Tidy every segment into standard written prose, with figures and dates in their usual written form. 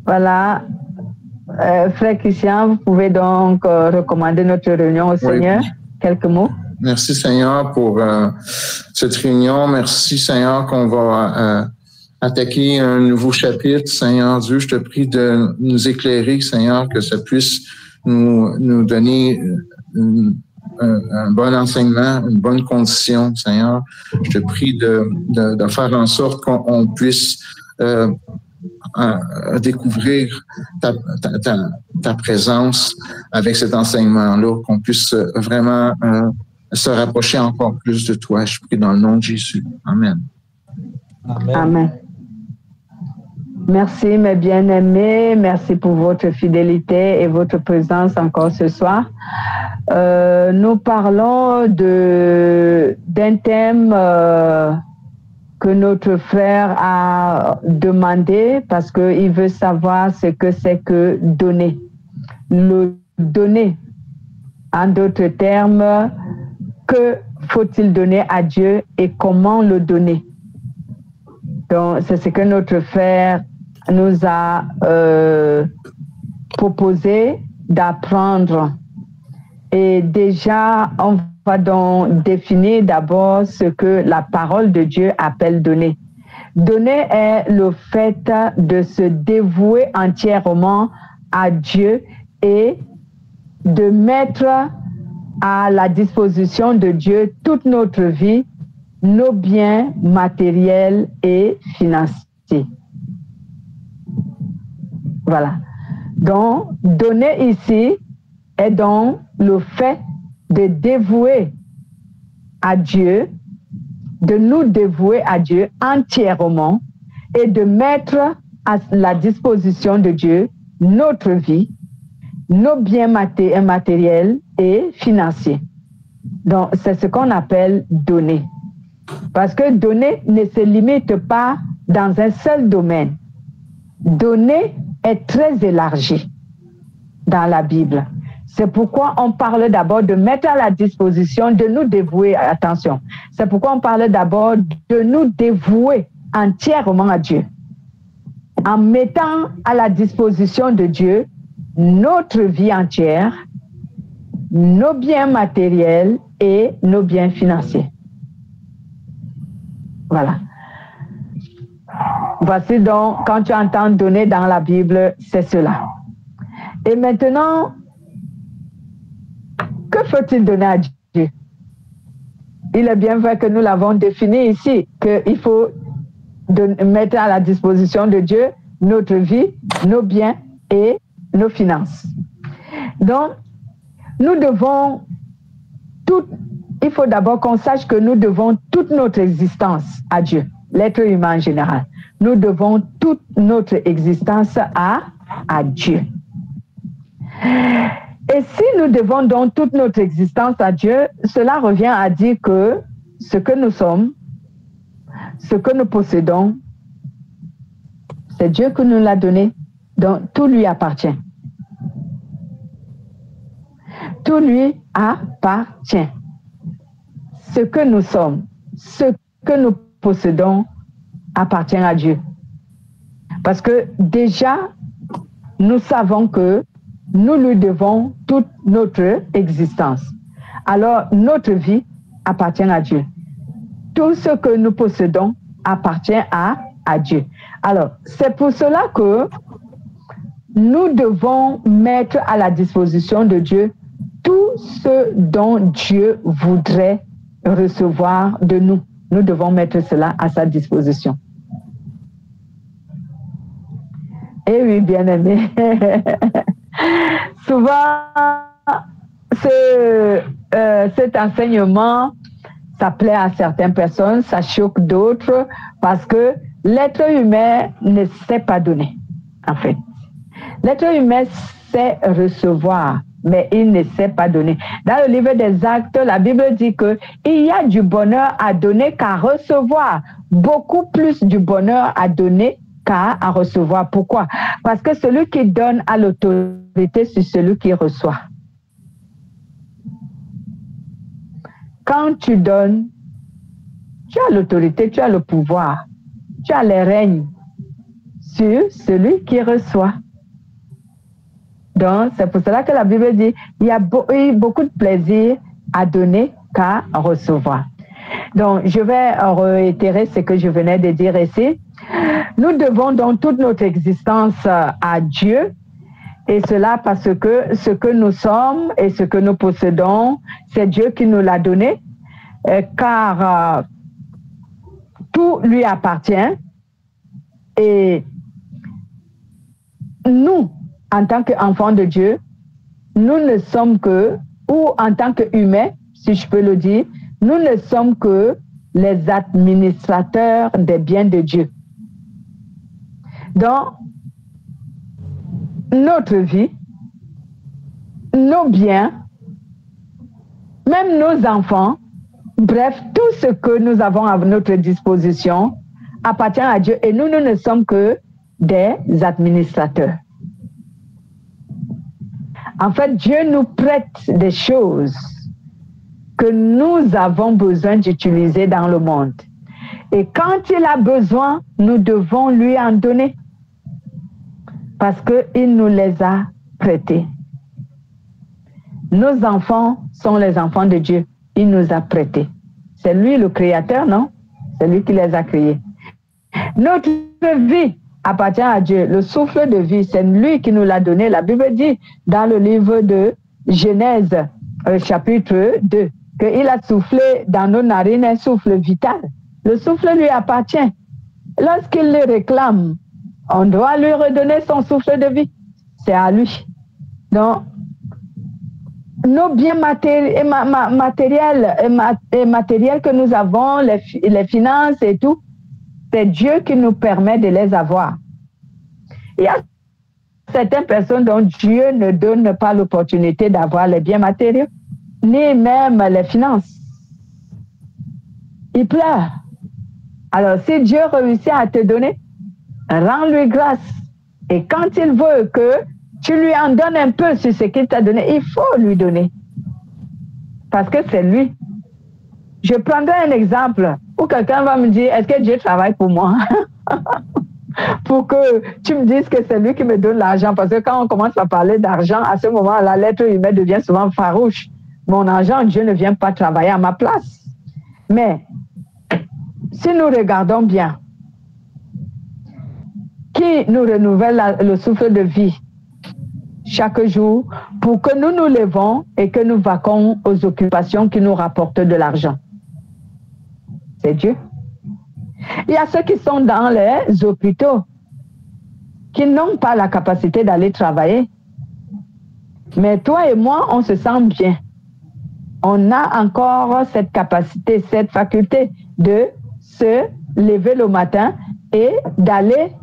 Voilà. Frère Christian, vous pouvez donc recommander notre réunion au Seigneur. Quelques mots. Merci Seigneur pour cette réunion. Merci Seigneur qu'on va attaquer un nouveau chapitre. Seigneur Dieu, je te prie de nous éclairer, Seigneur, que ça puisse nous donner un bon enseignement, une bonne condition, Seigneur. Je te prie de faire en sorte qu'on puisse découvrir ta présence avec cet enseignement-là, qu'on puisse vraiment se rapprocher encore plus de toi. Je prie dans le nom de Jésus. Amen. Amen. Amen. Merci mes bien-aimés, merci pour votre fidélité et votre présence encore ce soir. Nous parlons d'un thème que notre frère a demandé parce qu'il veut savoir ce que c'est que donner. Le donner, en d'autres termes, que faut-il donner à Dieu et comment le donner? Donc, c'est ce que notre frère nous a proposé d'apprendre. Et déjà, on va donc définir d'abord ce que la parole de Dieu appelle donner. Donner est le fait de se dévouer entièrement à Dieu et de mettre à la disposition de Dieu toute notre vie, nos biens matériels et financiers. Voilà. Donc, donner ici est donc le fait de dévouer à Dieu, de nous dévouer à Dieu entièrement et de mettre à la disposition de Dieu notre vie, nos biens matériels et financiers. Donc, c'est ce qu'on appelle donner. Parce que donner ne se limite pas dans un seul domaine. Donner est très élargi dans la Bible. C'est pourquoi on parle d'abord de mettre à la disposition, de nous dévouer, attention, c'est pourquoi on parle d'abord de nous dévouer entièrement à Dieu, en mettant à la disposition de Dieu notre vie entière, nos biens matériels et nos biens financiers. Voilà. Voici donc, quand tu entends donner dans la Bible, c'est cela. Et maintenant, que faut-il donner à Dieu? Il est bien vrai que nous l'avons défini ici, qu'il faut mettre à la disposition de Dieu notre vie, nos biens et nos finances. Donc, nous devons il faut d'abord qu'on sache que nous devons toute notre existence à Dieu, l'être humain en général. Nous devons toute notre existence à Dieu. Et si nous devons donc toute notre existence à Dieu, cela revient à dire que ce que nous sommes, ce que nous possédons, c'est Dieu qui nous l'a donné, donc tout lui appartient. Tout lui appartient. Ce que nous sommes, ce que nous possédons appartient à Dieu. Parce que déjà, nous savons que nous lui devons toute notre existence. Alors, notre vie appartient à Dieu. Tout ce que nous possédons appartient à Dieu. Alors, c'est pour cela que nous devons mettre à la disposition de Dieu tout ce dont Dieu voudrait recevoir de nous. Nous devons mettre cela à sa disposition. Eh oui, bien-aimé. Souvent, cet enseignement, ça plaît à certaines personnes, ça choque d'autres, parce que l'être humain ne sait pas donner, en fait. L'être humain sait recevoir, mais il ne sait pas donner. Dans le livre des Actes, la Bible dit qu'il y a du bonheur à donner qu'à recevoir. Beaucoup plus du bonheur à donner qu'à recevoir. Pourquoi? Parce que celui qui donne a l'autorité sur celui qui reçoit. Quand tu donnes, tu as l'autorité, tu as le pouvoir, tu as les règnes sur celui qui reçoit. Donc, c'est pour cela que la Bible dit, il y a eu beaucoup de plaisir à donner qu'à recevoir. Donc, je vais réitérer ce que je venais de dire ici. Nous devons donc toute notre existence à Dieu, et cela parce que ce que nous sommes et ce que nous possédons, c'est Dieu qui nous l'a donné, car tout lui appartient. Et nous, en tant qu'enfants de Dieu, nous ne sommes que, ou en tant qu'humains, si je peux le dire, nous ne sommes que les administrateurs des biens de Dieu. Donc, notre vie, nos biens, même nos enfants, bref, tout ce que nous avons à notre disposition appartient à Dieu et nous ne sommes que des administrateurs. En fait, Dieu nous prête des choses que nous avons besoin d'utiliser dans le monde. Et quand il a besoin, nous devons lui en donner parce qu'il nous les a prêtés. Nos enfants sont les enfants de Dieu. Il nous a prêtés. C'est lui le créateur, non? C'est lui qui les a créés. Notre vie appartient à Dieu. Le souffle de vie, c'est lui qui nous l'a donné. La Bible dit dans le livre de Genèse, chapitre 2, qu'il a soufflé dans nos narines un souffle vital. Le souffle lui appartient. Lorsqu'il le réclame, on doit lui redonner son souffle de vie. C'est à lui. Donc, nos biens matériels que nous avons, les finances et tout, c'est Dieu qui nous permet de les avoir. Il y a certaines personnes dont Dieu ne donne pas l'opportunité d'avoir les biens matériels, ni même les finances. Ils pleurent. Alors, si Dieu réussit à te donner, rends-lui grâce. Et quand il veut que tu lui en donnes un peu sur ce qu'il t'a donné, il faut lui donner. Parce que c'est lui. Je prendrai un exemple où quelqu'un va me dire, est-ce que Dieu travaille pour moi? Pour que tu me dises que c'est lui qui me donne l'argent. Parce que quand on commence à parler d'argent, à ce moment, la lettre humaine devient souvent farouche. Mon argent, Dieu ne vient pas travailler à ma place. Mais si nous regardons bien, qui nous renouvelle le souffle de vie chaque jour pour que nous nous levons et que nous vaquons aux occupations qui nous rapportent de l'argent? C'est Dieu. Il y a ceux qui sont dans les hôpitaux qui n'ont pas la capacité d'aller travailler. Mais toi et moi, on se sent bien. On a encore cette capacité, cette faculté de se lever le matin et d'aller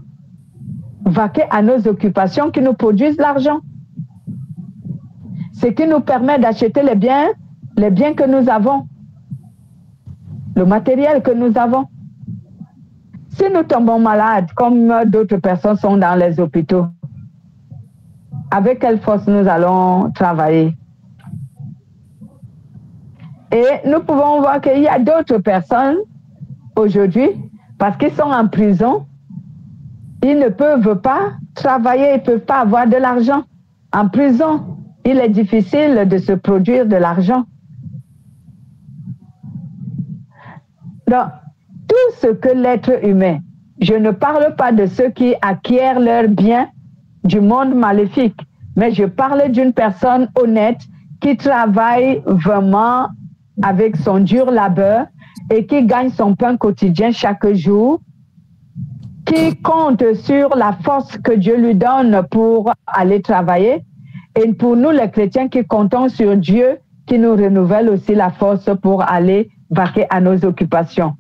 vaquer à nos occupations qui nous produisent l'argent. Ce qui nous permet d'acheter les biens que nous avons, le matériel que nous avons. Si nous tombons malades, comme d'autres personnes sont dans les hôpitaux, avec quelle force nous allons travailler? Et nous pouvons voir qu'il y a d'autres personnes aujourd'hui, parce qu'ils sont en prison, ils ne peuvent pas travailler, ils ne peuvent pas avoir de l'argent. En prison, il est difficile de se produire de l'argent. Donc, tout ce que l'être humain, je ne parle pas de ceux qui acquièrent leurs biens du monde maléfique, mais je parle d'une personne honnête qui travaille vraiment avec son dur labeur et qui gagne son pain quotidien chaque jour, qui compte sur la force que Dieu lui donne pour aller travailler. Et pour nous, les chrétiens, qui comptons sur Dieu, qui nous renouvelle aussi la force pour aller vaquer à nos occupations.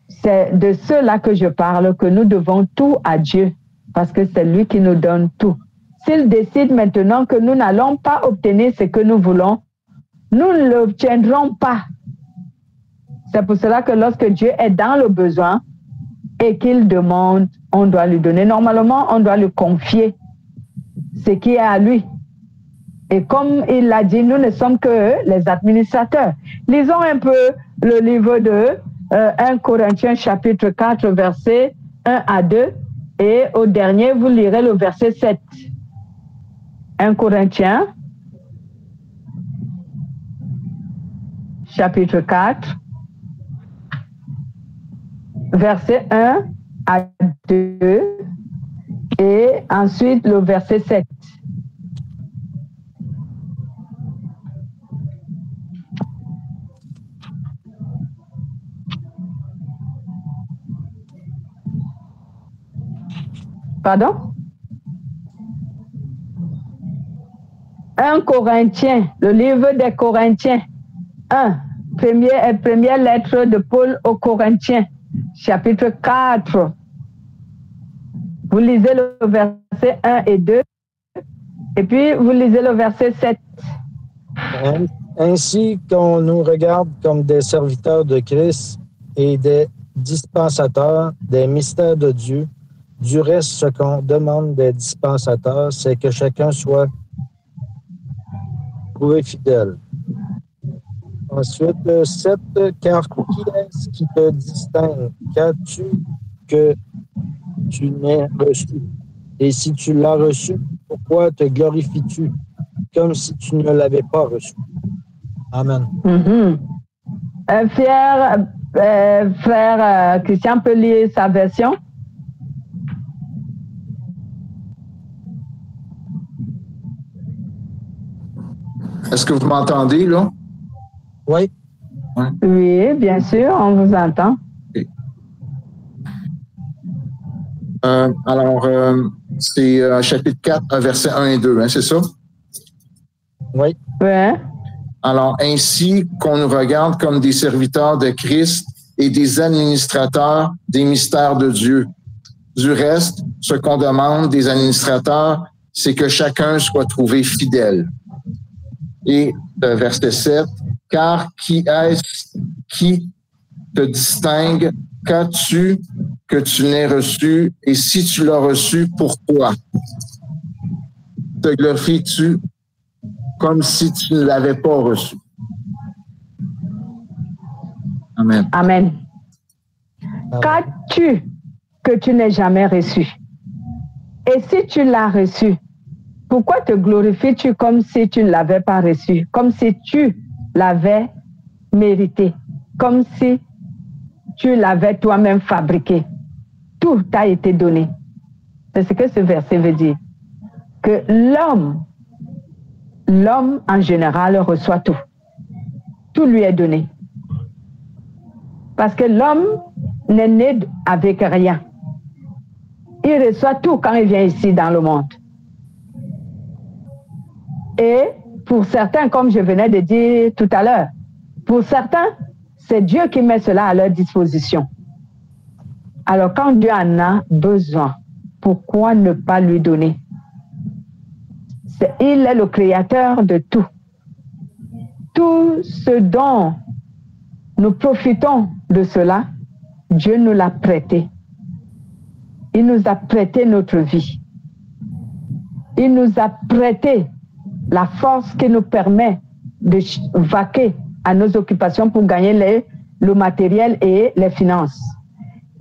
C'est de cela que je parle, que nous devons tout à Dieu, parce que c'est lui qui nous donne tout. S'il décide maintenant que nous n'allons pas obtenir ce que nous voulons, nous ne l'obtiendrons pas. C'est pour cela que lorsque Dieu est dans le besoin et qu'il demande, on doit lui donner. Normalement, on doit lui confier ce qui est à lui. Et comme il l'a dit, nous ne sommes que les administrateurs. Lisons un peu le livre de 1 Corinthiens chapitre 4, versets 1 à 2. Et au dernier, vous lirez le verset 7. 1 Corinthiens, chapitre 4, verset 1 à 2, et ensuite le verset 7. Pardon? 1 Corinthiens, le livre des Corinthiens. 1, première lettre de Paul aux Corinthiens, chapitre 4. Vous lisez le verset 1 et 2, et puis vous lisez le verset 7. Ainsi qu'on nous regarde comme des serviteurs de Christ et des dispensateurs des mystères de Dieu. Du reste, ce qu'on demande des dispensateurs, c'est que chacun soit trouvé fidèle. Ensuite, 7, car qui est-ce qui te distingue? Qu'as-tu que tu n'aies reçu? Et si tu l'as reçu, pourquoi te glorifies-tu comme si tu ne l'avais pas reçu? Amen. Frère Christian peut lire sa version. Est-ce que vous m'entendez, là? Oui. Ouais. Oui, bien sûr, on vous entend. Okay. Alors, c'est chapitre 4, versets 1 et 2, hein, c'est ça? Oui. Oui. Alors, ainsi qu'on nous regarde comme des serviteurs de Christ et des administrateurs des mystères de Dieu. Du reste, ce qu'on demande des administrateurs, c'est que chacun soit trouvé fidèle. Et verset 7, car qui est-ce qui te distingue? Qu'as-tu que tu n'aies reçu? Et si tu l'as reçu, pourquoi? Te glorifies-tu comme si tu ne l'avais pas reçu? Amen. Amen. Qu'as-tu que tu n'aies jamais reçu? Et si tu l'as reçu, pourquoi te glorifies-tu comme si tu ne l'avais pas reçu? Comme si tu l'avais mérité? Comme si tu l'avais toi-même fabriqué? Tout t'a été donné. C'est ce que ce verset veut dire. Que l'homme en général reçoit tout. Tout lui est donné. Parce que l'homme n'est né avec rien. Il reçoit tout quand il vient ici dans le monde. Et pour certains, comme je venais de dire tout à l'heure, pour certains, c'est Dieu qui met cela à leur disposition. Alors quand Dieu en a besoin, pourquoi ne pas lui donner? Il est le créateur de tout. Tout ce dont nous profitons de cela, Dieu nous l'a prêté. Il nous a prêté notre vie. Il nous a prêté la force qui nous permet de vaquer à nos occupations pour gagner le matériel et les finances.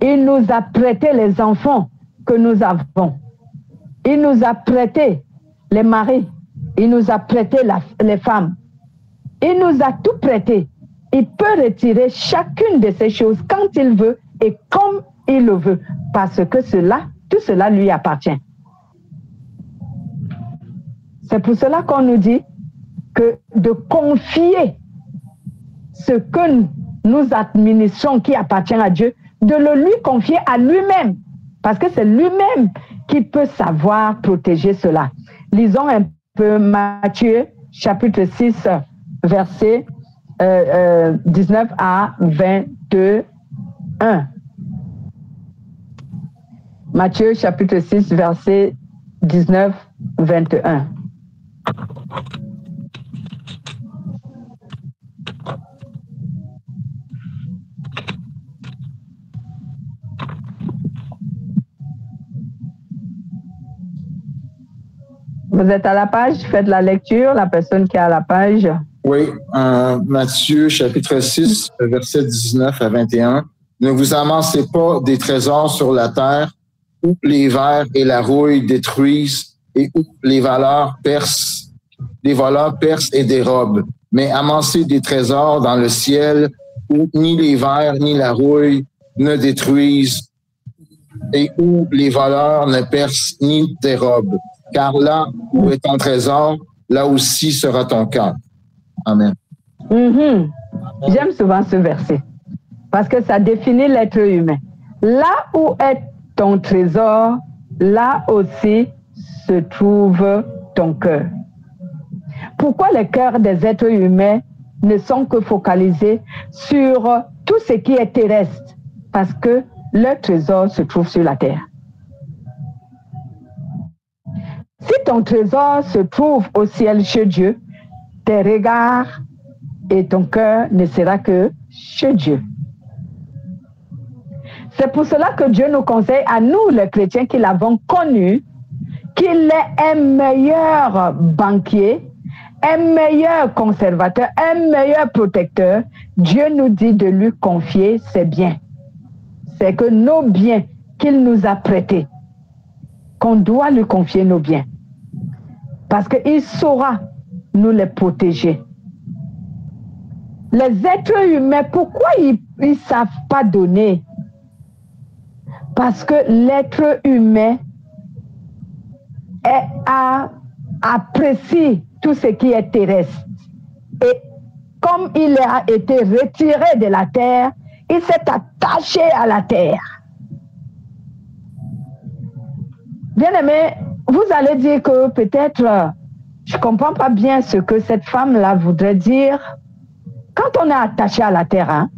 Il nous a prêté les enfants que nous avons. Il nous a prêté les maris. Il nous a prêté les femmes. Il nous a tout prêté. Il peut retirer chacune de ces choses quand il veut et comme il le veut, parce que tout cela lui appartient. C'est pour cela qu'on nous dit que de confier ce que nous administrons qui appartient à Dieu, de le lui confier à lui-même, parce que c'est lui-même qui peut savoir protéger cela. Lisons un peu Matthieu, chapitre 6, versets 19 à 21. Matthieu, chapitre 6, versets 19, 21. Vous êtes à la page, faites la lecture, la personne qui est à la page. Oui, Matthieu, chapitre 6, versets 19 à 21. Ne vous amassez pas des trésors sur la terre où les vers et la rouille détruisent et où les voleurs percent et dérobent, mais amasser des trésors dans le ciel où ni les vers ni la rouille ne détruisent et où les voleurs ne percent ni dérobent. Car là où est ton trésor, là aussi sera ton cœur. Amen. J'aime souvent ce verset parce que ça définit l'être humain. Là où est ton trésor, là aussi se trouve ton cœur. Pourquoi les cœurs des êtres humains ne sont que focalisés sur tout ce qui est terrestre? Parce que leur trésor se trouve sur la terre. Si ton trésor se trouve au ciel chez Dieu, tes regards et ton cœur ne sera que chez Dieu. C'est pour cela que Dieu nous conseille à nous, les chrétiens qui l'avons connu, qu'il est un meilleur banquier, un meilleur conservateur, un meilleur protecteur. Dieu nous dit de lui confier ses biens. C'est que nos biens qu'il nous a prêtés, qu'on doit lui confier nos biens. Parce qu'il saura nous les protéger. Les êtres humains, pourquoi ils ne savent pas donner? Parce que l'être humain apprécie tout ce qui est terrestre. Et comme il a été retiré de la terre, il s'est attaché à la terre. Bien-aimé, vous allez dire que peut-être je ne comprends pas bien ce que cette femme-là voudrait dire. Quand on est attaché à la terre, hein,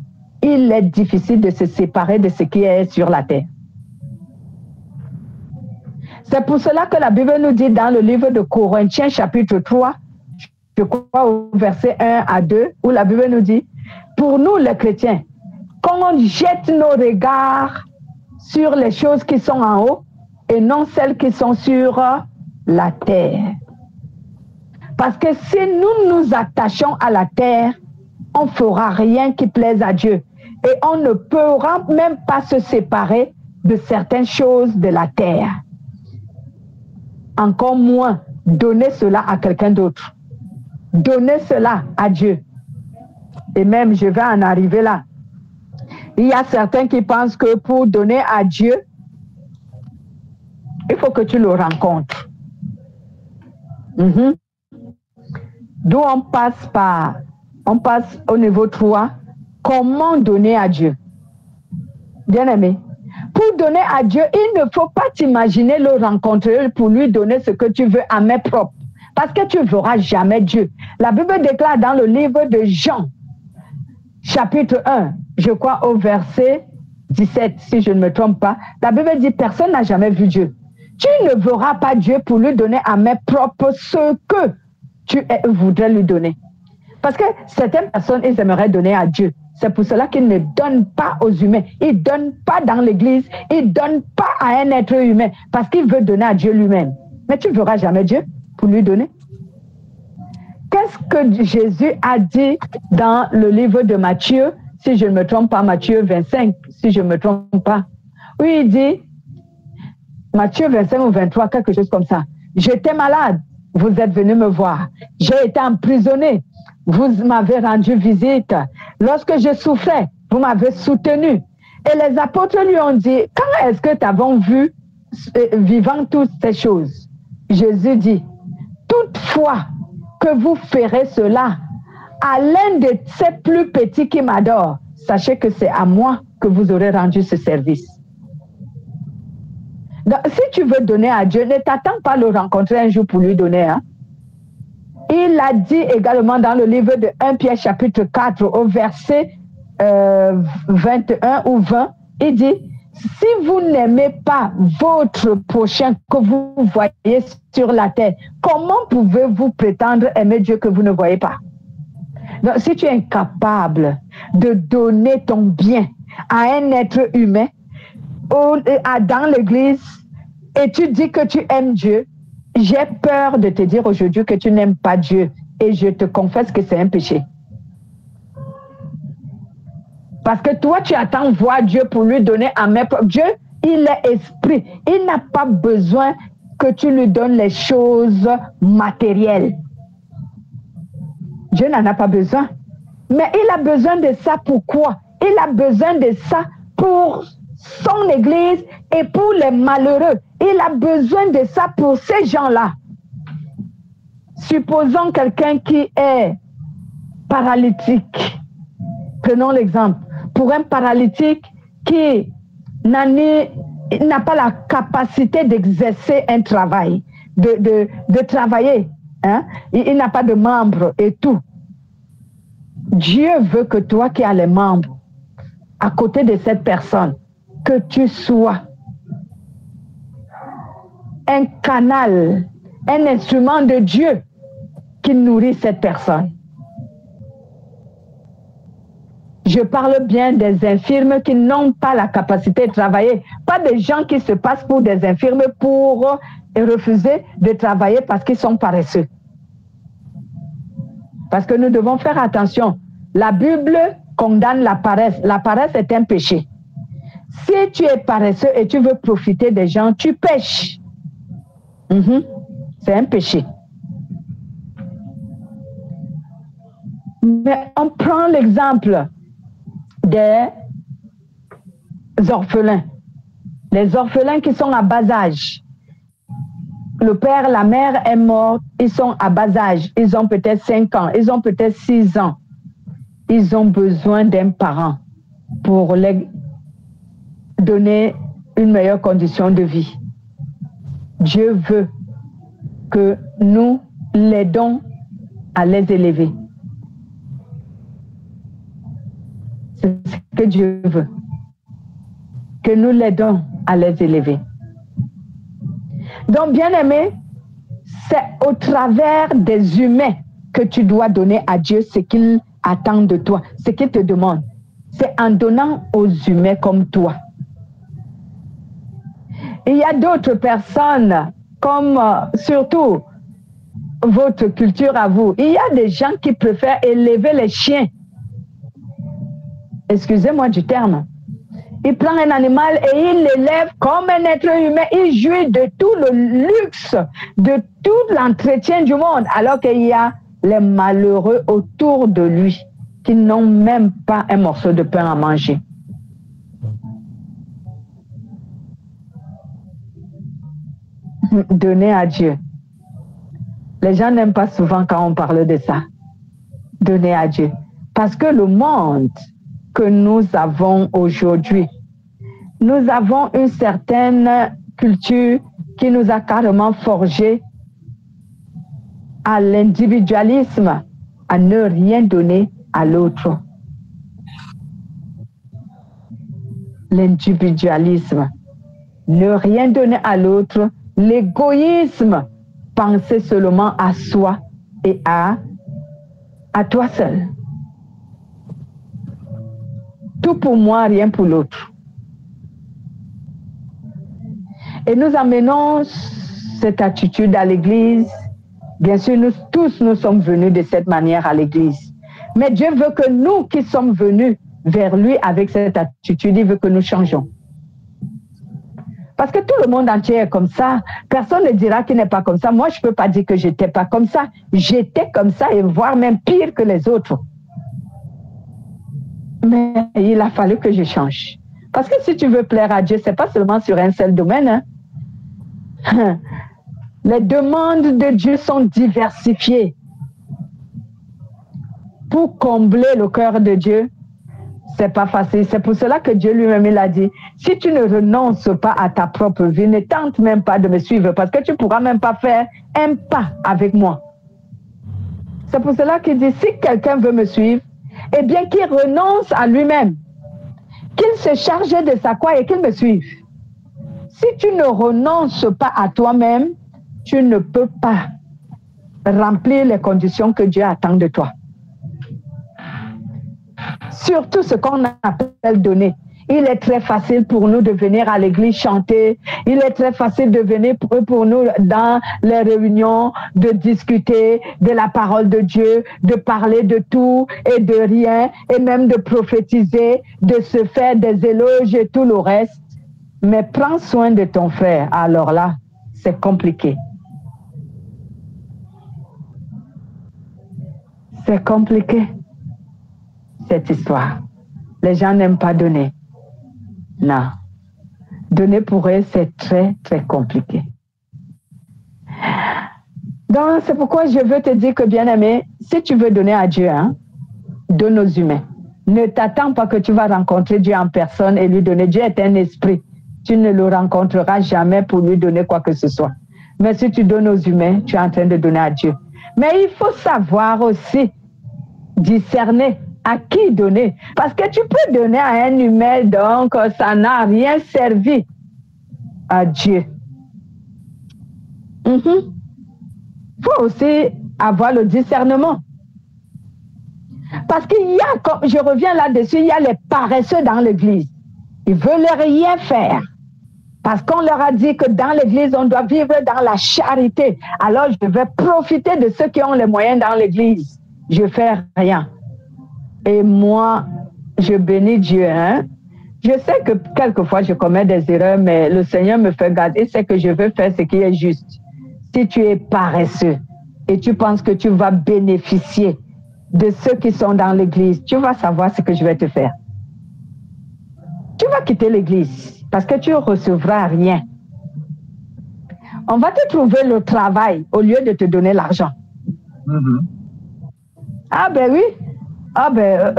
il est difficile de se séparer de ce qui est sur la terre. C'est pour cela que la Bible nous dit dans le livre de Corinthiens, chapitre 3, je crois au verset 1 à 2, où la Bible nous dit, pour nous les chrétiens, qu'on jette nos regards sur les choses qui sont en haut et non celles qui sont sur la terre. Parce que si nous nous attachons à la terre, on ne fera rien qui plaise à Dieu. Et on ne pourra même pas se séparer de certaines choses de la terre. Encore moins donner cela à quelqu'un d'autre. Donner cela à Dieu. Et même, je vais en arriver là. Il y a certains qui pensent que pour donner à Dieu, il faut que tu le rencontres. D'où on passe au niveau 3. Comment donner à Dieu? Bien-aimé, pour donner à Dieu, il ne faut pas t'imaginer le rencontrer pour lui donner ce que tu veux à main propre. Parce que tu ne verras jamais Dieu. La Bible déclare dans le livre de Jean, chapitre 1, je crois au verset 17, si je ne me trompe pas, la Bible dit, personne n'a jamais vu Dieu. Tu ne verras pas Dieu pour lui donner à main propre ce que tu voudrais lui donner. Parce que certaines personnes, ils aimeraient donner à Dieu. C'est pour cela qu'ils ne donnent pas aux humains. Ils ne donnent pas dans l'église. Ils ne donnent pas à un être humain. Parce qu'ils veulent donner à Dieu lui-même. Mais tu ne verras jamais Dieu pour lui donner. Qu'est-ce que Jésus a dit dans le livre de Matthieu, si je ne me trompe pas, Matthieu 25, si je ne me trompe pas. Oui, il dit, Matthieu 25 ou 23, quelque chose comme ça. J'étais malade, vous êtes venu me voir. J'ai été emprisonné, vous m'avez rendu visite. Lorsque je souffrais, vous m'avez soutenu. Et les apôtres lui ont dit, quand est-ce que t'avons vu vivant toutes ces choses? Jésus dit, toutefois que vous ferez cela à l'un de ces plus petits qui m'adorent, sachez que c'est à moi que vous aurez rendu ce service. Donc, si tu veux donner à Dieu, ne t'attends pas à le rencontrer un jour pour lui donner. Hein? Il a dit également dans le livre de 1 Pierre chapitre 4 au verset 21 ou 20, il dit, si vous n'aimez pas votre prochain que vous voyez sur la terre, comment pouvez-vous prétendre aimer Dieu que vous ne voyez pas? Donc, si tu es incapable de donner ton bien à un être humain ou dans l'église et tu dis que tu aimes Dieu, j'ai peur de te dire aujourd'hui que tu n'aimes pas Dieu et je te confesse que c'est un péché. Parce que toi, tu attends voir Dieu pour lui donner à main propre. Dieu, Il est esprit. Il n'a pas besoin que tu lui donnes les choses matérielles. Dieu n'en a pas besoin. Mais il a besoin de ça pourquoi? Il a besoin de ça pour son Église et pour les malheureux. Il a besoin de ça pour ces gens-là. Supposons quelqu'un qui est paralytique. Prenons l'exemple. Pour un paralytique qui n'a pas la capacité d'exercer un travail, de travailler. Hein? Il n'a pas de membres et tout. Dieu veut que toi qui as les membres, à côté de cette personne, que tu sois un canal, un instrument de Dieu qui nourrit cette personne. Je parle bien des infirmes qui n'ont pas la capacité de travailler, pas des gens qui se passent pour des infirmes pour refuser de travailler parce qu'ils sont paresseux. Parce que nous devons faire attention. La Bible condamne la paresse. La paresse est un péché. Si tu es paresseux et tu veux profiter des gens, tu pêches. C'est un péché. Mais on prend l'exemple des orphelins. Les orphelins qui sont à bas âge. Le père, la mère est mort, ils sont à bas âge. Ils ont peut-être 5 ans, ils ont peut-être 6 ans. Ils ont besoin d'un parent pour les donner une meilleure condition de vie. Dieu veut que nous l'aidons à les élever. C'est ce que Dieu veut. Que nous l'aidons à les élever. Donc, bien-aimé, c'est au travers des humains que tu dois donner à Dieu ce qu'il attend de toi, ce qu'il te demande. C'est en donnant aux humains comme toi. Il y a d'autres personnes, comme surtout votre culture à vous, il y a des gens qui préfèrent élever les chiens. Excusez-moi du terme. Il prend un animal et il l'élève comme un être humain. Il jouit de tout le luxe, de tout l'entretien du monde, alors qu'il y a les malheureux autour de lui qui n'ont même pas un morceau de pain à manger. Donner à Dieu. Les gens n'aiment pas souvent quand on parle de ça. Donner à Dieu. Parce que le monde que nous avons aujourd'hui, nous avons une certaine culture qui nous a carrément forgé à l'individualisme, à ne rien donner à l'autre. L'individualisme, ne rien donner à l'autre, l'égoïsme, penser seulement à soi et à toi seul. Tout pour moi, rien pour l'autre. Et nous amenons cette attitude à l'Église. Bien sûr, nous tous, nous sommes venus de cette manière à l'Église. Mais Dieu veut que nous qui sommes venus vers lui avec cette attitude, il veut que nous changeons. Parce que tout le monde entier est comme ça. Personne ne dira qu'il n'est pas comme ça. Moi, je ne peux pas dire que je n'étais pas comme ça. J'étais comme ça et voire même pire que les autres. Mais il a fallu que je change. Parce que si tu veux plaire à Dieu, ce n'est pas seulement sur un seul domaine. Hein? Les demandes de Dieu sont diversifiées. Pour combler le cœur de Dieu, ce n'est pas facile. C'est pour cela que Dieu lui-même il a dit, si tu ne renonces pas à ta propre vie, ne tente même pas de me suivre parce que tu ne pourras même pas faire un pas avec moi. C'est pour cela qu'il dit, si quelqu'un veut me suivre, eh bien qu'il renonce à lui-même, qu'il se charge de sa croix et qu'il me suive. Si tu ne renonces pas à toi-même, tu ne peux pas remplir les conditions que Dieu attend de toi. Surtout ce qu'on appelle donner. Il est très facile pour nous de venir à l'église chanter. Il est très facile de venir pour nous dans les réunions, de discuter de la parole de Dieu, de parler de tout et de rien, et même de prophétiser, de se faire des éloges et tout le reste. mais prends soin de ton frère. Alors là, c'est compliqué. C'est compliqué, cette histoire. Les gens n'aiment pas donner. Non. Donner pour eux, c'est très, très compliqué. Donc, c'est pourquoi je veux te dire que, bien-aimé, si tu veux donner à Dieu, hein, donne aux humains. Ne t'attends pas que tu vas rencontrer Dieu en personne et lui donner. Dieu est un esprit. Tu ne le rencontreras jamais pour lui donner quoi que ce soit. Mais si tu donnes aux humains, tu es en train de donner à Dieu. Mais il faut savoir aussi discerner à qui donner. Parce que tu peux donner à un humain, donc ça n'a rien servi à Dieu. Il faut aussi avoir le discernement. Parce qu'il y a, comme je reviens là-dessus, il y a les paresseux dans l'église. Ils ne veulent rien faire. Parce qu'on leur a dit que dans l'église, on doit vivre dans la charité. Alors, je vais profiter de ceux qui ont les moyens dans l'église. Je ne fais rien. Et moi, je bénis Dieu. Hein? Je sais que quelquefois, je commets des erreurs, mais le Seigneur me fait garder. C'est que je veux faire ce qui est juste. Si tu es paresseux et tu penses que tu vas bénéficier de ceux qui sont dans l'église, tu vas savoir ce que je vais te faire. Tu vas quitter l'église parce que tu ne recevras rien. On va te trouver le travail au lieu de te donner l'argent. Ah ben oui. Ah ben,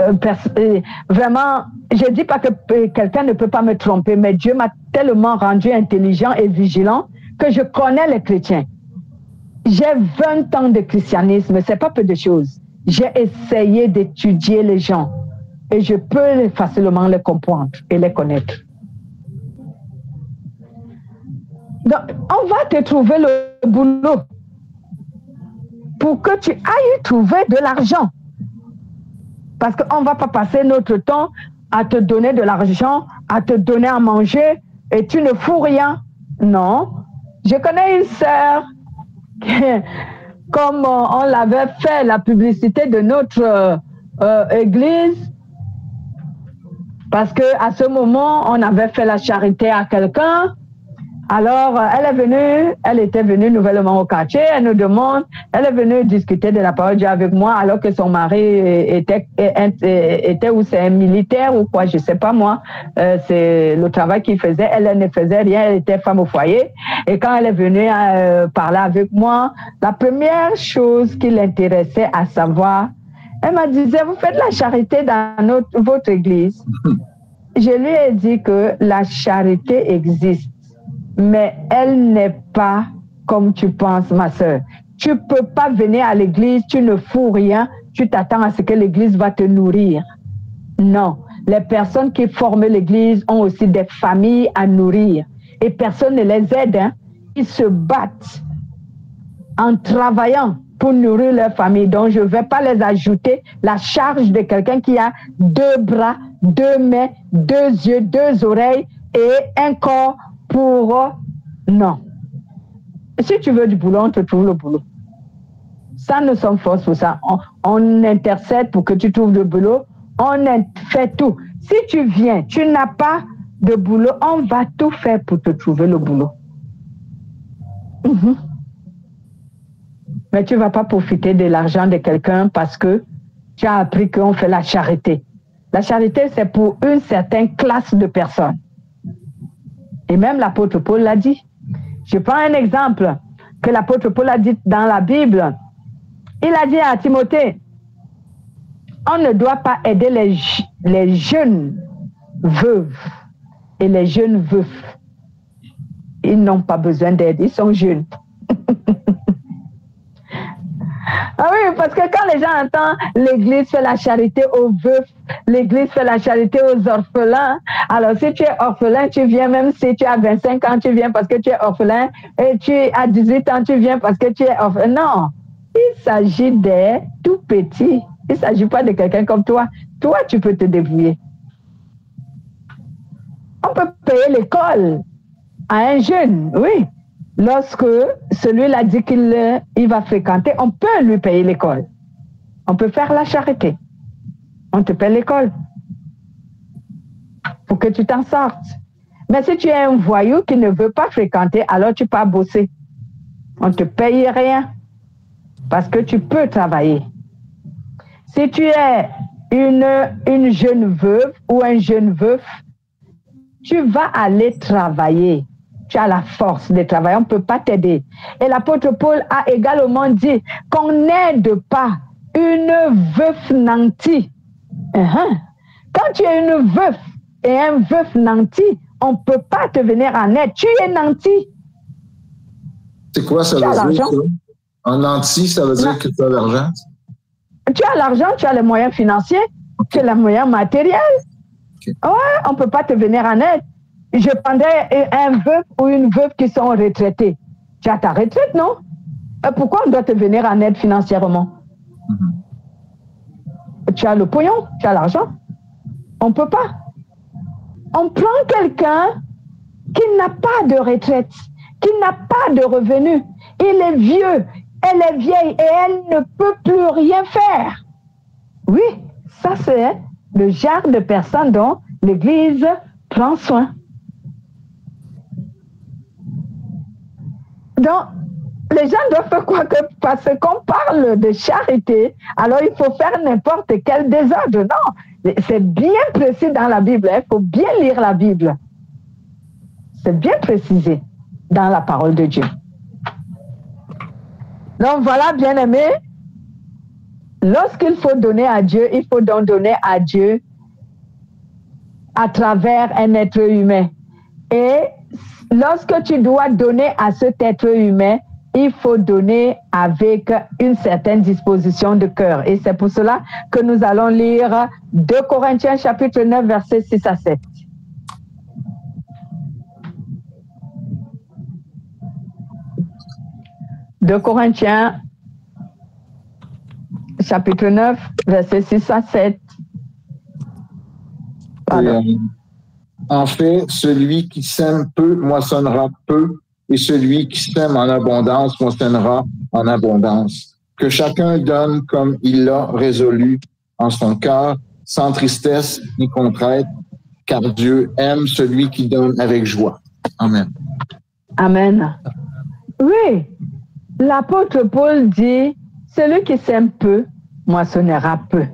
vraiment, je ne dis pas que quelqu'un ne peut pas me tromper, mais Dieu m'a tellement rendu intelligent et vigilant que je connais les chrétiens. J'ai 20 ans de christianisme, ce n'est pas peu de choses. J'ai essayé d'étudier les gens et je peux facilement les comprendre et les connaître. Donc, on va te trouver le boulot pour que tu ailles trouver de l'argent. Parce qu'on ne va pas passer notre temps à te donner de l'argent, à te donner à manger et tu ne fous rien. Non. Je connais une sœur comme on l'avait fait la publicité de notre église, parce qu'à ce moment, on avait fait la charité à quelqu'un. Alors, elle était venue nouvellement au quartier, elle nous demande, elle est venue discuter de la parole de Dieu avec moi, alors que son mari était ou c'est un militaire ou quoi, je ne sais pas moi, c'est le travail qu'il faisait, elle ne faisait rien, elle était femme au foyer. Et quand elle est venue parler avec moi, la première chose qui l'intéressait à savoir, elle m'a dit, vous faites la charité dans votre église. Je lui ai dit que la charité existe. Mais elle n'est pas comme tu penses, ma sœur. Tu ne peux pas venir à l'église, tu ne fous rien, tu t'attends à ce que l'église va te nourrir. Non, les personnes qui forment l'église ont aussi des familles à nourrir. Et personne ne les aide. Hein. Ils se battent en travaillant pour nourrir leur famille. Donc, je ne vais pas les ajouter la charge de quelqu'un qui a 2 bras, 2 mains, 2 yeux, 2 oreilles et un corps pour... Non. Si tu veux du boulot, on te trouve le boulot. Ça, nous sommes force pour ça. On intercède pour que tu trouves le boulot. On fait tout. Si tu viens, tu n'as pas de boulot, on va tout faire pour te trouver le boulot. Mais tu ne vas pas profiter de l'argent de quelqu'un parce que tu as appris qu'on fait la charité. La charité, c'est pour une certaine classe de personnes. Et même l'apôtre Paul l'a dit. Je prends un exemple que l'apôtre Paul a dit dans la Bible. Il a dit à Timothée, on ne doit pas aider les jeunes veuves et les jeunes veufs. Ils n'ont pas besoin d'aide, ils sont jeunes. Ah oui, parce que quand les gens entendent l'église fait la charité aux veufs, l'église fait la charité aux orphelins. Alors si tu es orphelin, tu viens, même si tu as 25 ans, tu viens parce que tu es orphelin, et tu as 18 ans, tu viens parce que tu es orphelin. Non, il s'agit des tout petits. Il ne s'agit pas de quelqu'un comme toi. Toi, tu peux te débrouiller. On peut payer l'école à un jeune, oui. Lorsque celui-là dit qu'il va fréquenter, on peut lui payer l'école. On peut faire la charité. On te paie l'école pour que tu t'en sortes. Mais si tu es un voyou qui ne veut pas fréquenter, alors tu pars bosser. On ne te paye rien parce que tu peux travailler. Si tu es une jeune veuve ou un jeune veuf, tu vas aller travailler. Tu as la force de travailler, on ne peut pas t'aider. Et l'apôtre Paul a également dit qu'on n'aide pas une veuve nantie. Quand tu es une veuve et un veuf nanti, on ne peut pas te venir en aide. Tu es nanti. C'est quoi ça veut dire? En nanti, ça veut dire que tu as l'argent? Tu as l'argent, tu as les moyens financiers, tu as les moyens matériels. Ouais, on ne peut pas te venir en aide. Je prendrais un veuf ou une veuve qui sont retraités. Tu as ta retraite, non? Pourquoi on doit te venir en aide financièrement? Tu as le pognon, tu as l'argent. On ne peut pas. On prend quelqu'un qui n'a pas de retraite, qui n'a pas de revenus. Il est vieux, elle est vieille et elle ne peut plus rien faire. Oui, ça c'est le genre de personnes dont l'Église prend soin. Donc, les gens doivent faire quoi que parce qu'on parle de charité, alors il faut faire n'importe quel désordre. Non, c'est bien précis dans la Bible. Il faut bien lire la Bible. C'est bien précisé dans la parole de Dieu. Donc voilà, bien-aimés, lorsqu'il faut donner à Dieu, il faut donc donner à Dieu à travers un être humain. Et lorsque tu dois donner à cet être humain, il faut donner avec une certaine disposition de cœur. Et c'est pour cela que nous allons lire 2 Corinthiens chapitre 9, versets 6 à 7. De Corinthiens, chapitre 9, versets 6 à 7. En fait, celui qui sème peu moissonnera peu, et celui qui sème en abondance moissonnera en abondance. Que chacun donne comme il l'a résolu en son cœur, sans tristesse ni contrainte, car Dieu aime celui qui donne avec joie. Amen. Amen. Oui, l'apôtre Paul dit, celui qui sème peu, moissonnera peu.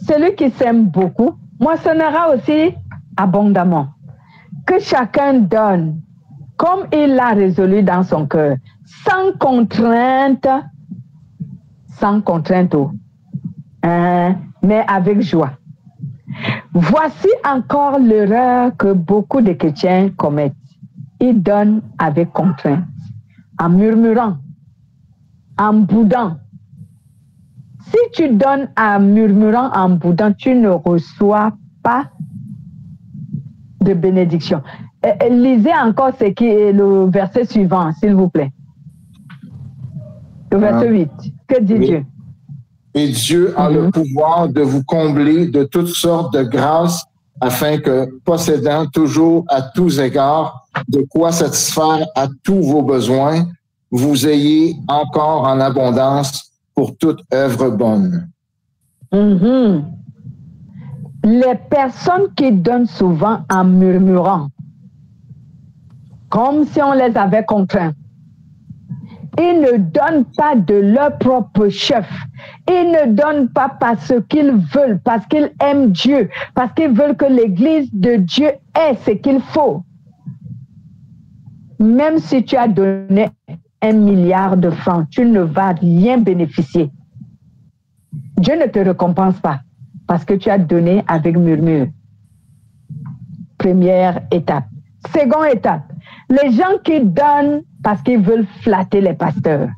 Celui qui sème beaucoup, moissonnera aussi abondamment. Que chacun donne comme il l'a résolu dans son cœur, sans contrainte, mais avec joie. Voici encore l'erreur que beaucoup de chrétiens commettent. Ils donnent avec contrainte, en murmurant, en boudant. Si tu donnes en murmurant, en boudant, tu ne reçois pas de bénédiction. Lisez encore ce qui est le verset suivant, s'il vous plaît. Le verset 8. Que dit Dieu? Et Dieu a le pouvoir de vous combler de toutes sortes de grâces afin que, possédant toujours à tous égards de quoi satisfaire à tous vos besoins, vous ayez encore en abondance pour toute œuvre bonne. Les personnes qui donnent souvent en murmurant, comme si on les avait contraints, ils ne donnent pas de leur propre chef. Ils ne donnent pas parce qu'ils veulent, parce qu'ils aiment Dieu, parce qu'ils veulent que l'Église de Dieu ait ce qu'il faut. Même si tu as donné 1 milliard de francs, tu ne vas rien bénéficier. Dieu ne te récompense pas parce que tu as donné avec murmure. Première étape. Seconde étape. Les gens qui donnent parce qu'ils veulent flatter les pasteurs.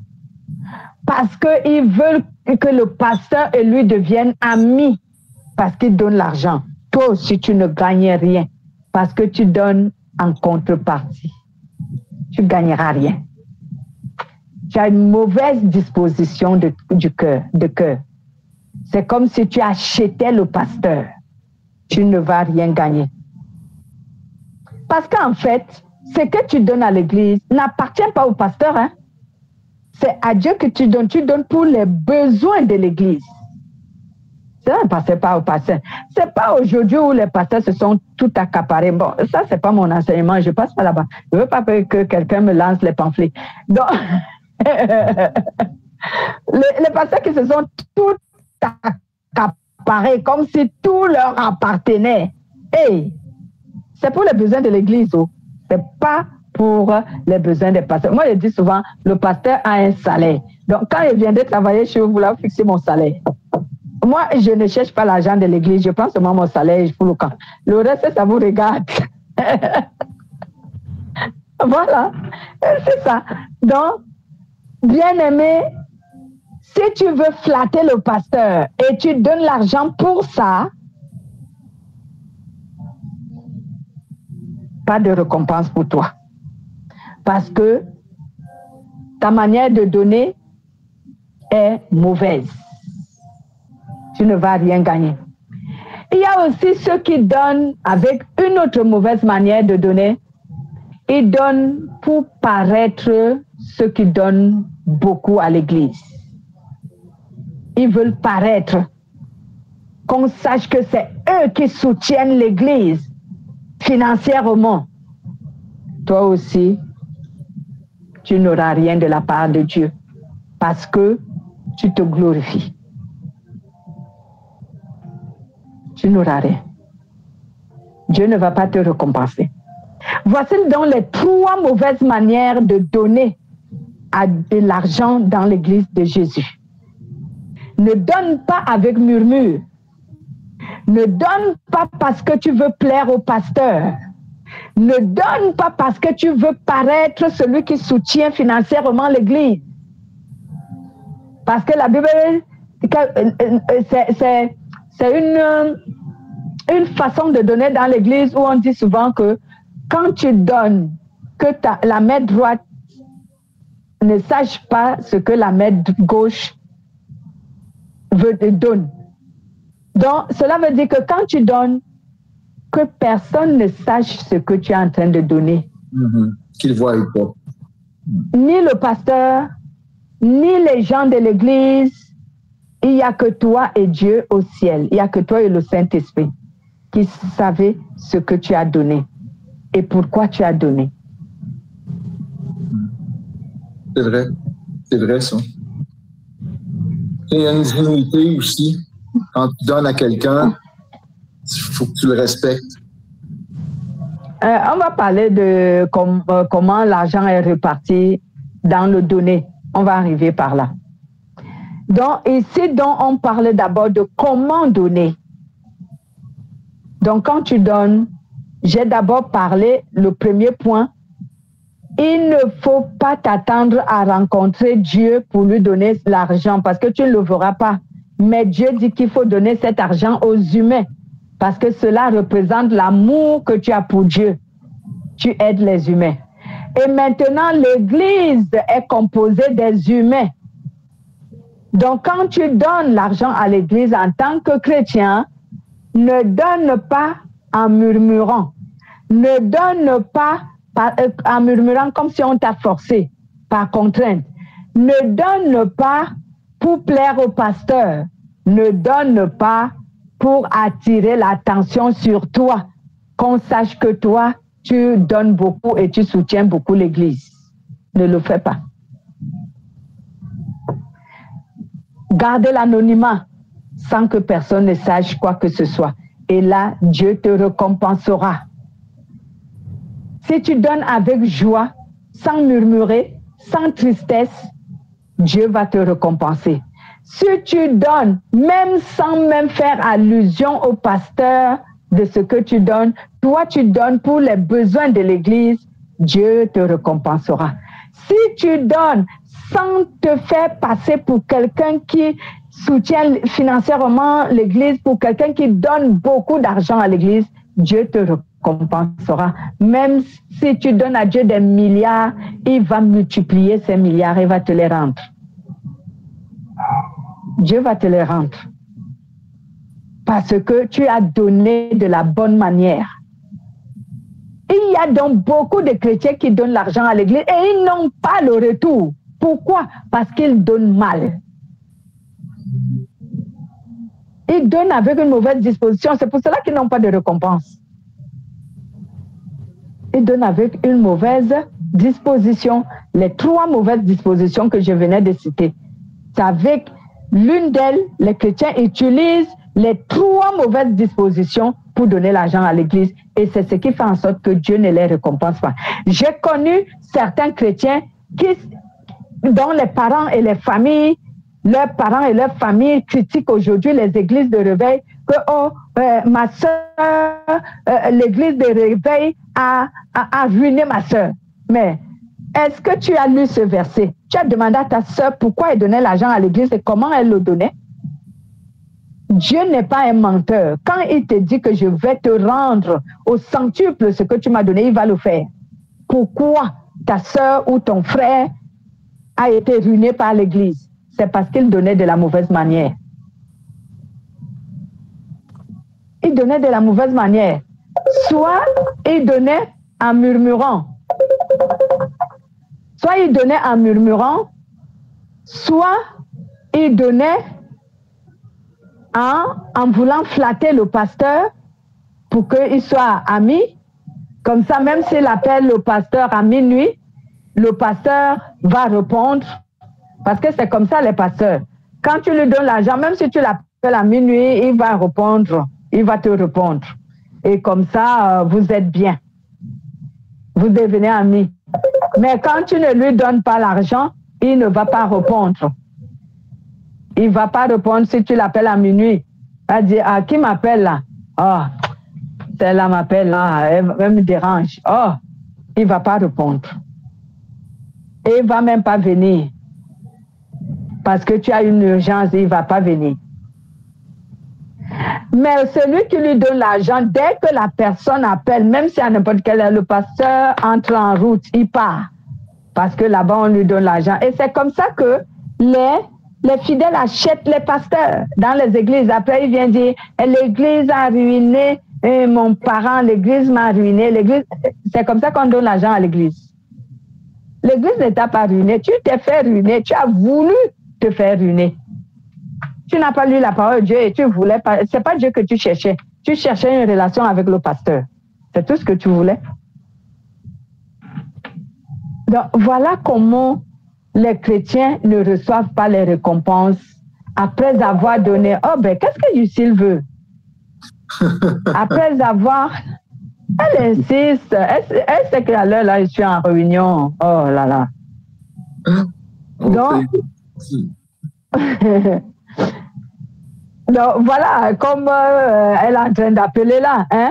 Parce qu'ils veulent que le pasteur et lui deviennent amis. Parce qu'ils donnent l'argent. Toi aussi, tu ne gagnes rien. Parce que tu donnes en contrepartie. Tu ne gagneras rien. Tu as une mauvaise disposition de cœur. C'est comme si tu achetais le pasteur. Tu ne vas rien gagner. Parce qu'en fait, ce que tu donnes à l'Église n'appartient pas au pasteur. Hein? C'est à Dieu que tu donnes. Tu donnes pour les besoins de l'Église. Ça ne passait pas au pasteur. Ce n'est pas aujourd'hui où les pasteurs se sont tout accaparés. Bon, ça, ce n'est pas mon enseignement. Je ne passe pas là-bas. Je ne veux pas que quelqu'un me lance les pamphlets. Donc, les pasteurs qui se sont tout accaparés comme si tout leur appartenait. Hey, c'est pour les besoins de l'Église. Ce n'est pas pour les besoins des pasteurs. Moi, je dis souvent, le pasteur a un salaire. Donc, quand il viendrait travailler chez vous, là, vous fixez mon salaire. Moi, je ne cherche pas l'argent de l'église. Je prends seulement mon salaire pour le camp. Le reste, ça vous regarde. Voilà. C'est ça. Donc, bien-aimé, si tu veux flatter le pasteur et tu donnes l'argent pour ça, pas de récompense pour toi. Parce que ta manière de donner est mauvaise. Tu ne vas rien gagner. Il y a aussi ceux qui donnent avec une autre mauvaise manière de donner. Ils donnent pour paraître ceux qui donnent beaucoup à l'Église. Ils veulent paraître. Qu'on sache que c'est eux qui soutiennent l'Église financièrement. Toi aussi, tu n'auras rien de la part de Dieu parce que tu te glorifies. Tu n'auras rien. Dieu ne va pas te récompenser. Voici donc les 3 mauvaises manières de donner de l'argent dans l'église de Jésus. Ne donne pas avec murmure. Ne donne pas parce que tu veux plaire au pasteur. Ne donne pas parce que tu veux paraître celui qui soutient financièrement l'église. Parce que la Bible, c'est une façon de donner dans l'église où on dit souvent que quand tu donnes, que la main droite ne sache pas ce que la main gauche donne. Donc, cela veut dire que quand tu donnes, que personne ne sache ce que tu es en train de donner. Qu'il ne voie pas. Ni le pasteur, ni les gens de l'église. Il n'y a que toi et Dieu au ciel. Il n'y a que toi et le Saint-Esprit qui savez ce que tu as donné et pourquoi tu as donné. C'est vrai ça. Il y a une dignité aussi. Quand tu donnes à quelqu'un, il faut que tu le respectes. On va parler de comment l'argent est réparti dans le donner. On va arriver par là. Donc, ici, on parle d'abord de comment donner. Donc, quand tu donnes, j'ai d'abord parlé, le premier point, il ne faut pas t'attendre à rencontrer Dieu pour lui donner l'argent parce que tu ne le verras pas. Mais Dieu dit qu'il faut donner cet argent aux humains parce que cela représente l'amour que tu as pour Dieu. Tu aides les humains. Et maintenant, l'Église est composée des humains. Donc, quand tu donnes l'argent à l'Église en tant que chrétien, ne donne pas en murmurant. Ne donne pas en murmurant comme si on t'a forcé, par contrainte. Ne donne pas pour plaire au pasteur. Ne donne pas pour attirer l'attention sur toi. Qu'on sache que toi, tu donnes beaucoup et tu soutiens beaucoup l'Église. Ne le fais pas. Garde l'anonymat sans que personne ne sache quoi que ce soit. Et là, Dieu te récompensera. Si tu donnes avec joie, sans murmurer, sans tristesse, Dieu va te récompenser. Si tu donnes, même sans même faire allusion au pasteur de ce que tu donnes, toi tu donnes pour les besoins de l'Église, Dieu te récompensera. Si tu donnes sans te faire passer pour quelqu'un qui soutient financièrement l'Église, pour quelqu'un qui donne beaucoup d'argent à l'Église, Dieu te récompensera. Même si tu donnes à Dieu des milliards, il va multiplier ces milliards et va te les rendre. Dieu va te les rendre. Parce que tu as donné de la bonne manière. Il y a donc beaucoup de chrétiens qui donnent l'argent à l'Église et ils n'ont pas le retour. Pourquoi? Parce qu'ils donnent mal. Ils donnent avec une mauvaise disposition. C'est pour cela qu'ils n'ont pas de récompense. Ils donnent avec une mauvaise disposition. Les 3 mauvaises dispositions que je venais de citer. C'est avec l'une d'elles, les chrétiens utilisent les 3 mauvaises dispositions pour donner l'argent à l'Église. Et c'est ce qui fait en sorte que Dieu ne les récompense pas. J'ai connu certains chrétiens dont les parents et les familles, leurs parents et leurs familles critiquent aujourd'hui les églises de réveil, que ma soeur, l'église de réveil a ruiné ma soeur. Mais est-ce que tu as lu ce verset? Tu as demandé à ta soeur pourquoi elle donnait l'argent à l'église et comment elle le donnait? Dieu n'est pas un menteur. Quand il te dit que je vais te rendre au centuple ce que tu m'as donné, il va le faire. Pourquoi ta soeur ou ton frère a été ruiné par l'église? C'est parce qu'il donnait de la mauvaise manière. Il donnait de la mauvaise manière. Soit il donnait en murmurant. Soit il donnait en murmurant, soit il donnait en voulant flatter le pasteur pour qu'il soit ami. Comme ça, même s'il appelle le pasteur à minuit, le pasteur va répondre. Parce que c'est comme ça les pasteurs. Quand tu lui donnes l'argent, même si tu l'appelles à minuit, il va répondre. Il va te répondre. Et comme ça, vous êtes bien. Vous devenez amis. Mais quand tu ne lui donnes pas l'argent, il ne va pas répondre. Il ne va pas répondre si tu l'appelles à minuit. Il va dire, ah, qui m'appelle là? Oh, celle-là m'appelle là, elle me dérange. Oh, il ne va pas répondre. Et il ne va même pas venir. Parce que tu as une urgence, il ne va pas venir. Mais celui qui lui donne l'argent, dès que la personne appelle, même si à n'importe quel heure, le pasteur entre en route, il part. Parce que là-bas, on lui donne l'argent. Et c'est comme ça que les fidèles achètent les pasteurs dans les églises. Après, il vient dire, l'église a ruiné mon parent, l'église m'a ruiné. C'est comme ça qu'on donne l'argent à l'église. L'église ne t'a pas ruiné. Tu t'es fait ruiner. Tu as voulu te faire ruiner. Tu n'as pas lu la parole de Dieu et tu voulais pas. C'est pas Dieu que tu cherchais. Tu cherchais une relation avec le pasteur. C'est tout ce que tu voulais. Donc, voilà comment les chrétiens ne reçoivent pas les récompenses après avoir donné. Oh, ben, qu'est-ce que Lucille veut? Après avoir. Elle insiste. Elle sait qu'à l'heure, là, je suis en réunion. Oh là là. Donc. Donc, voilà, comme elle est en train d'appeler là, hein?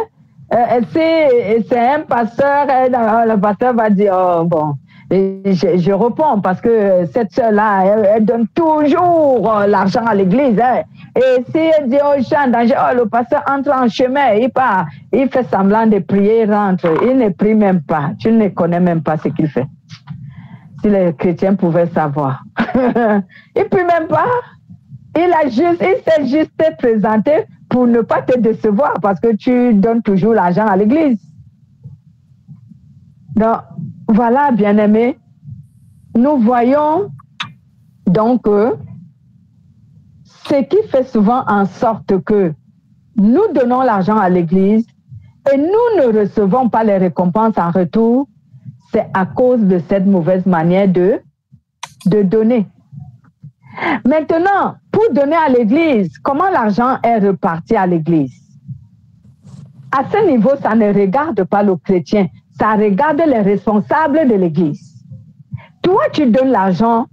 C'est un pasteur, le pasteur va dire, oh bon, je réponds parce que cette soeur-là, elle donne toujours l'argent à l'église. Hein? Et si elle dit, oh, je suis en danger, oh, le pasteur entre en chemin, il part, il fait semblant de prier, il rentre, il ne prie même pas, tu ne connais même pas ce qu'il fait. Si les chrétiens pouvaient savoir. Il ne prie même pas. Il s'est juste présenté pour ne pas te décevoir parce que tu donnes toujours l'argent à l'église. Donc, voilà, bien-aimés, nous voyons donc ce qui fait souvent en sorte que nous donnons l'argent à l'église et nous ne recevons pas les récompenses en retour, c'est à cause de cette mauvaise manière de donner. Maintenant, pour donner à l'église, comment l'argent est reparti à l'église? À ce niveau, ça ne regarde pas le chrétien, ça regarde les responsables de l'église. Toi, tu donnes l'argent,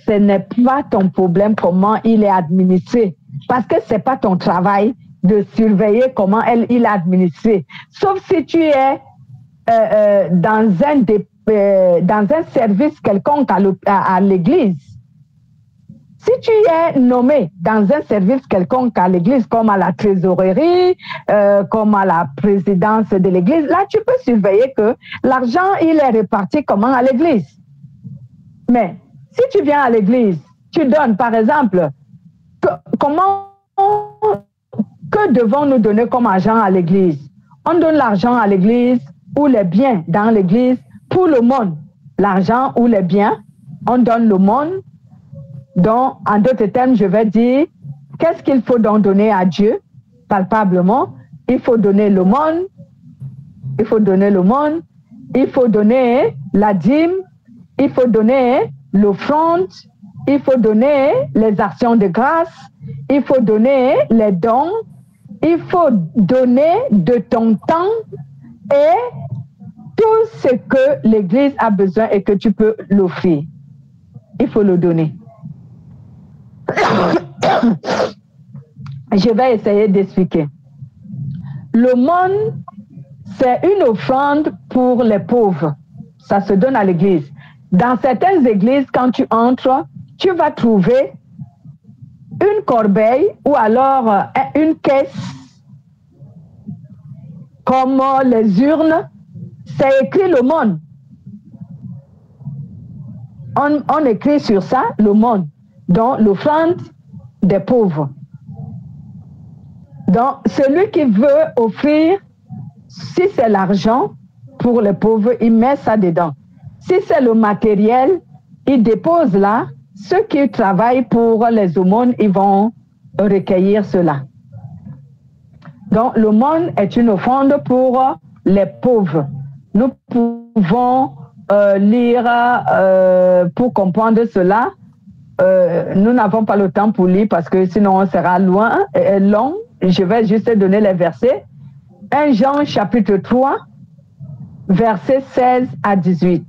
ce n'est pas ton problème comment il est administré, parce que ce n'est pas ton travail de surveiller comment il est administré. Sauf si tu es dans un service quelconque à l'église. Si tu es nommé dans un service quelconque à l'église, comme à la trésorerie, comme à la présidence de l'église, là, tu peux surveiller que l'argent, il est réparti comment à l'église. Mais si tu viens à l'église, tu donnes, par exemple, que devons-nous donner comme argent à l'église? On donne l'argent à l'église ou les biens dans l'église pour le monde. L'argent ou les biens, on donne le monde. Donc, en d'autres termes, je vais dire qu'est-ce qu'il faut donc donner à Dieu palpablement? Il faut donner l'aumône, il faut donner l'aumône, il faut donner la dîme, il faut donner l'offrande, il faut donner les actions de grâce, il faut donner les dons, il faut donner de ton temps et tout ce que l'Église a besoin et que tu peux l'offrir. Il faut le donner. Je vais essayer d'expliquer. L'aumône, c'est une offrande pour les pauvres. Ça se donne à l'Église. Dans certaines églises, quand tu entres, tu vas trouver une corbeille ou alors une caisse comme les urnes. C'est écrit l'aumône. On écrit sur ça l'aumône, donc l'offrande des pauvres. Donc, celui qui veut offrir, si c'est l'argent pour les pauvres, il met ça dedans. Si c'est le matériel, il dépose là. Ceux qui travaillent pour les aumônes, ils vont recueillir cela. Donc, l'aumône est une offrande pour les pauvres. Nous pouvons lire pour comprendre cela. Nous n'avons pas le temps pour lire parce que sinon on sera long. Je vais juste donner les versets. 1 Jean chapitre 3, versets 16 à 18.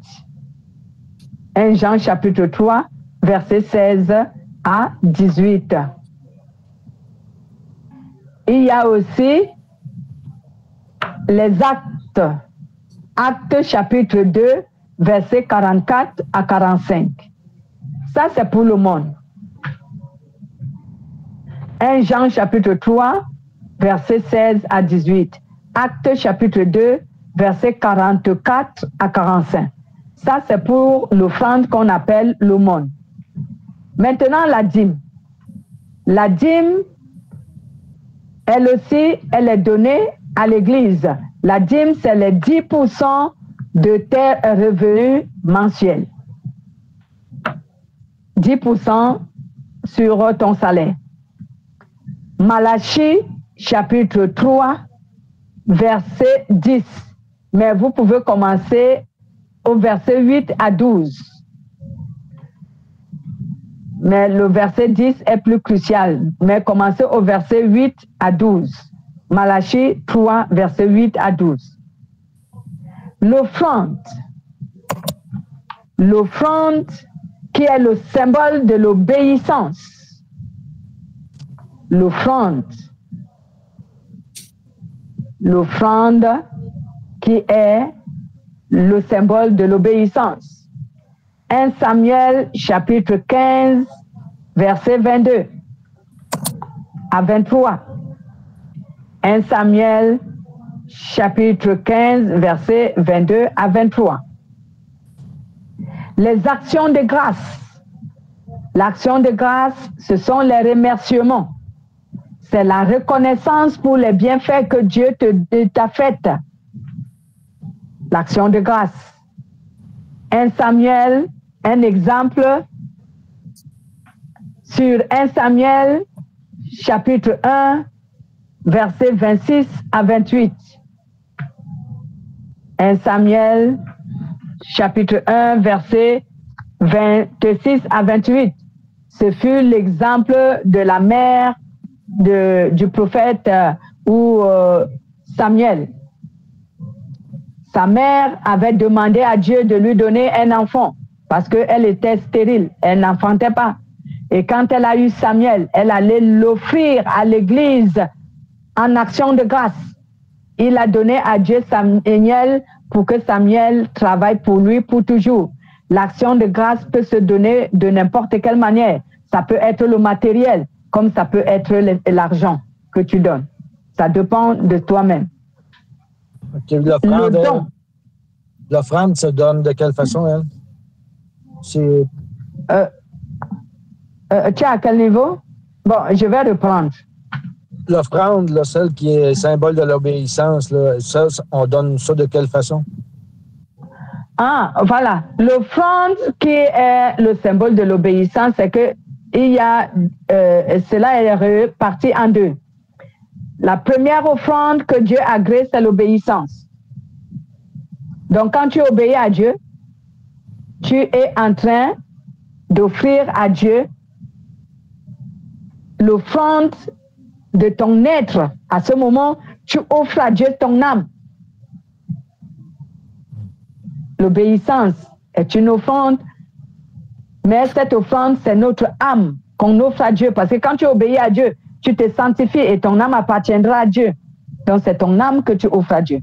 1 Jean chapitre 3, versets 16 à 18. Il y a aussi les actes. Actes chapitre 2, versets 44 à 45. Ça, c'est pour le monde. 1 Jean chapitre 3, versets 16 à 18. Actes chapitre 2, versets 44 à 45. Ça, c'est pour l'offrande qu'on appelle l'aumône. Maintenant, la dîme. La dîme, elle aussi, elle est donnée à l'Église. La dîme, c'est les 10% de tes revenus mensuels. 10% sur ton salaire. Malachie, chapitre 3, verset 10. Mais vous pouvez commencer au verset 8 à 12. Mais le verset 10 est plus crucial. Mais commencez au verset 8 à 12. Malachie 3, verset 8 à 12. L'offrande. L'offrande qui est le symbole de l'obéissance. L'offrande. L'offrande qui est le symbole de l'obéissance. 1 Samuel chapitre 15, verset 22 à 23. 1 Samuel chapitre 15, verset 22 à 23. Les actions de grâce. L'action de grâce, ce sont les remerciements. C'est la reconnaissance pour les bienfaits que Dieu t'a fait. L'action de grâce. 1 Samuel, un exemple sur 1 Samuel, chapitre 1, versets 26 à 28. 1 Samuel, chapitre 1, versets 26 à 28. Ce fut l'exemple de la mère du prophète Samuel. Sa mère avait demandé à Dieu de lui donner un enfant parce qu'elle était stérile, elle n'enfantait pas. Et quand elle a eu Samuel, elle allait l'offrir à l'église en action de grâce. Il a donné à Dieu Samuel pour que Samuel travaille pour lui pour toujours. L'action de grâce peut se donner de n'importe quelle manière. Ça peut être le matériel, comme ça peut être l'argent que tu donnes. Ça dépend de toi-même. Okay, l'offrande se donne de quelle façon, elle? C'est... tu es à quel niveau? Bon, je vais reprendre. L'offrande, là, celle qui est symbole de l'obéissance, là, ça, on donne ça de quelle façon? Ah, voilà. L'offrande qui est le symbole de l'obéissance, c'est que il y a, cela est réparti en deux. La première offrande que Dieu agrée, c'est l'obéissance. Donc, quand tu obéis à Dieu, tu es en train d'offrir à Dieu l'offrande de ton être. À ce moment, tu offres à Dieu ton âme. L'obéissance est une offrande, mais cette offrande, c'est notre âme qu'on offre à Dieu. Parce que quand tu obéis à Dieu, tu te sanctifies et ton âme appartiendra à Dieu. Donc, c'est ton âme que tu offres à Dieu.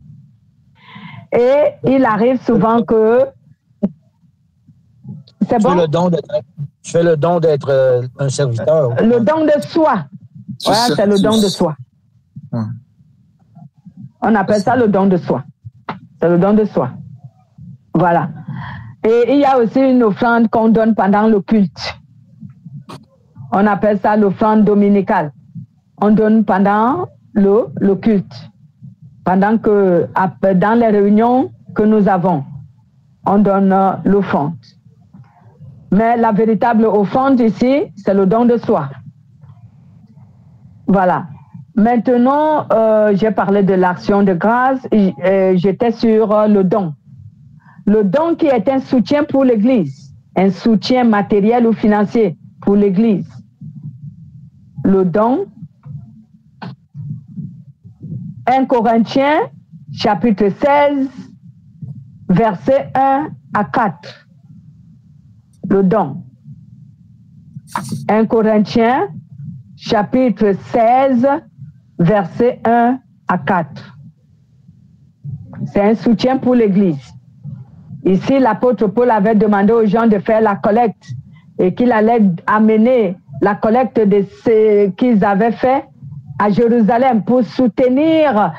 Et il arrive souvent que... C'est bon? Tu fais le don d'être un serviteur. Le don de soi. Voilà, c'est le don de soi. On appelle ça le don de soi. C'est le don de soi. Voilà. Et il y a aussi une offrande qu'on donne pendant le culte. On appelle ça l'offrande dominicale. On donne pendant le culte. Pendant que, dans les réunions que nous avons, on donne l'offrande. Mais la véritable offrande ici, c'est le don de soi. Voilà. Maintenant, j'ai parlé de l'action de grâce. J'étais sur le don. Le don qui est un soutien pour l'Église, un soutien matériel ou financier pour l'Église. Le don. 1 Corinthiens, chapitre 16, versets 1 à 4. Le don. 1 Corinthiens, chapitre 16, versets 1 à 4. C'est un soutien pour l'Église. Ici, l'apôtre Paul avait demandé aux gens de faire la collecte et qu'il allait amener la collecte de ce qu'ils avaient fait à Jérusalem pour soutenir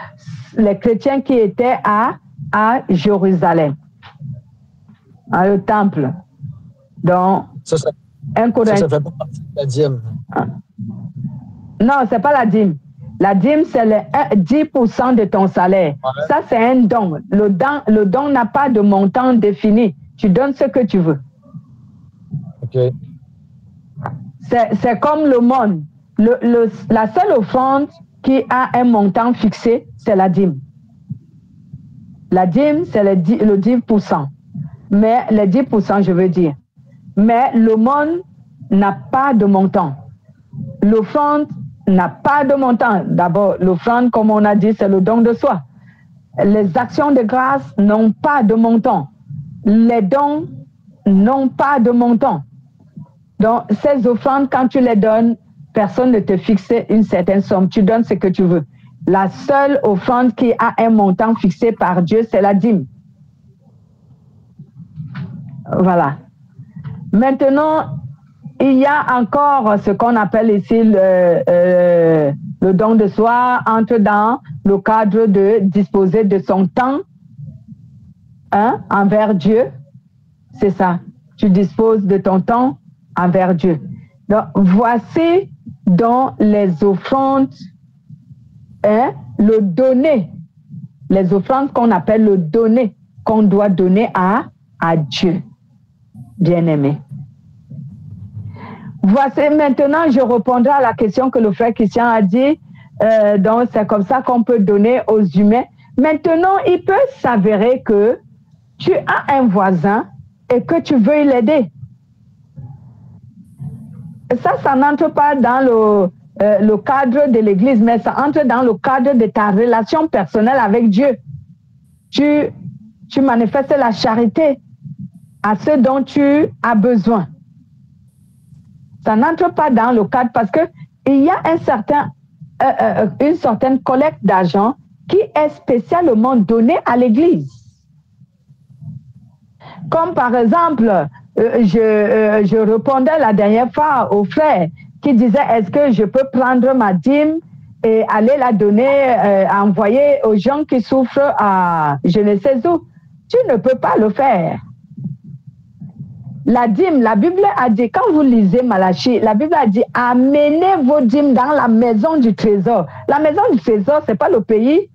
les chrétiens qui étaient à Jérusalem, dans le temple. Donc, ça fait pas partie de la dîme. Non, ce n'est pas la dîme. La dîme, c'est le 10% de ton salaire. Ouais. Ça, c'est un don. Le don n'a pas de montant défini. Tu donnes ce que tu veux. OK. C'est comme le monde. La seule offrande qui a un montant fixé, c'est la dîme. La dîme, c'est le 10%. Mais les 10%, je veux dire. Mais le monde n'a pas de montant. L'offrande n'a pas de montant. D'abord, l'offrande, comme on a dit, c'est le don de soi. Les actions de grâce n'ont pas de montant. Les dons n'ont pas de montant. Donc, ces offrandes, quand tu les donnes, personne ne te fixe une certaine somme. Tu donnes ce que tu veux. La seule offrande qui a un montant fixé par Dieu, c'est la dîme. Voilà. Maintenant, il y a encore ce qu'on appelle ici le don de soi, entre dans le cadre de disposer de son temps envers Dieu. C'est ça. Tu disposes de ton temps envers Dieu. Donc, voici dans les offrandes, le donner. Les offrandes qu'on appelle le donner, qu'on doit donner à Dieu. Bien-aimé. Voici maintenant, je répondrai à la question que le frère Christian a dit. Donc, c'est comme ça qu'on peut donner aux humains. Maintenant, il peut s'avérer que tu as un et que tu veux l'aider. Ça n'entre pas dans le cadre de l'Église, mais ça entre dans le cadre de ta relation personnelle avec Dieu. Tu manifestes la charité à ceux dont tu as besoin. Ça n'entre pas dans le cadre parce qu'il y a une certaine collecte d'argent qui est spécialement donnée à l'Église. Comme par exemple, je répondais la dernière fois au frère qui disait, est-ce que je peux prendre ma dîme et aller la donner, envoyer aux gens qui souffrent à je ne sais où? Tu ne peux pas le faire. La dîme, la Bible a dit, quand vous lisez Malachie, la Bible a dit, amenez vos dîmes dans la maison du trésor. La maison du trésor, ce n'est pas le pays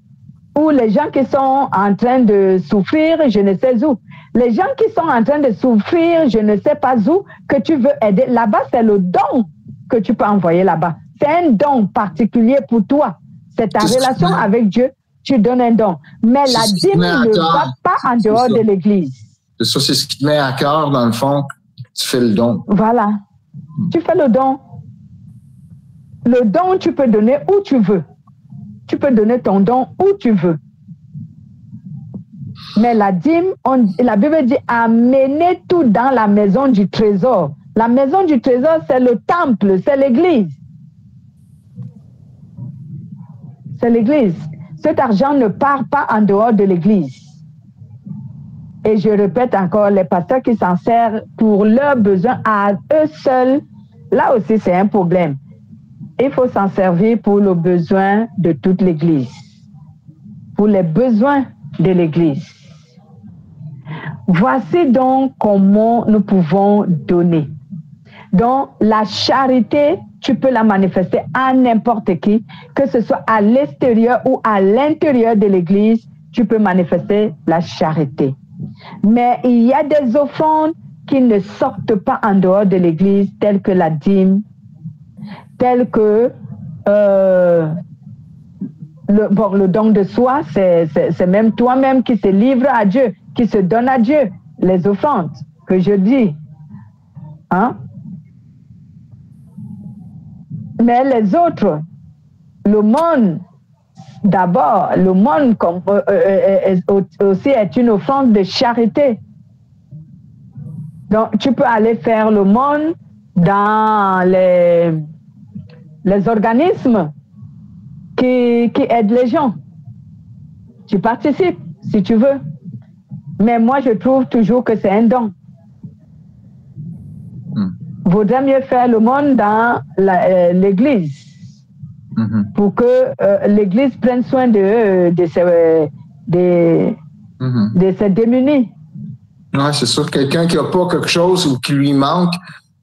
où les gens qui sont en train de souffrir, je ne sais où. Les gens qui sont en train de souffrir, je ne sais pas où, que tu veux aider, là-bas, c'est le don que tu peux envoyer là-bas. C'est un don particulier pour toi. C'est ta relation avec Dieu, tu donnes un don. Mais la dîme ne va pas en dehors de l'Église. C'est ça, c'est ce qui te met à cœur, dans le fond, tu fais le don. Voilà. Tu fais le don. Le don, tu peux donner où tu veux. Tu peux donner ton don où tu veux. Mais la dîme, la Bible dit amenez tout dans la maison du trésor. La maison du trésor, c'est le temple, c'est l'église. C'est l'église. Cet argent ne part pas en dehors de l'église. Et je répète encore, les pasteurs qui s'en servent pour leurs besoins à eux seuls, là aussi c'est un problème. Il faut s'en servir pour le besoin de toute l'église. Pour les besoins de l'église. Voici donc comment nous pouvons donner. Donc, la charité, tu peux la manifester à n'importe qui, que ce soit à l'extérieur ou à l'intérieur de l'église, tu peux manifester la charité. Mais il y a des offrandes qui ne sortent pas en dehors de l'église, telles que la dîme, telles que le don de soi, c'est même toi-même qui se livre à Dieu, qui se donne à Dieu, les offrandes que je dis. Hein? Mais les autres, le monde, d'abord, le monde aussi est une offrande de charité. Donc, tu peux aller faire le monde dans les organismes qui aident les gens. Tu participes, si tu veux. Mais moi, je trouve toujours que c'est un don. Vaudrait mieux faire le monde dans l'église pour que l'église prenne soin de ces démunis. Oui, c'est sûr. Quelqu'un qui n'a pas quelque chose ou qui lui manque,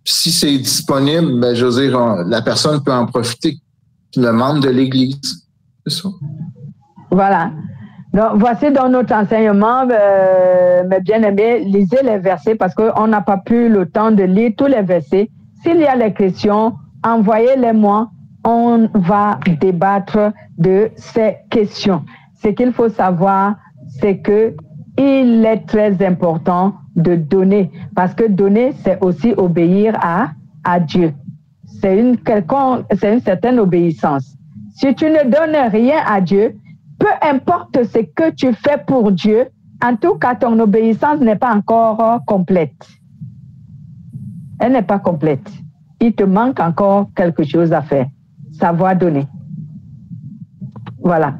si c'est disponible, ben, je veux dire, la personne peut en profiter. Le membre de l'église. C'est ça. Voilà. Donc, voici dans notre enseignement, mes bien-aimés, lisez les versets parce qu'on n'a pas pu le temps de lire tous les versets. S'il y a les questions, envoyez-les-moi. On va débattre de ces questions. Ce qu'il faut savoir, c'est que il est très important de donner parce que donner, c'est aussi obéir à Dieu. C'est une certaine obéissance. Si tu ne donnes rien à Dieu, peu importe ce que tu fais pour Dieu, en tout cas, ton obéissance n'est pas encore complète. Elle n'est pas complète. Il te manque encore quelque chose à faire. Savoir donner. Voilà.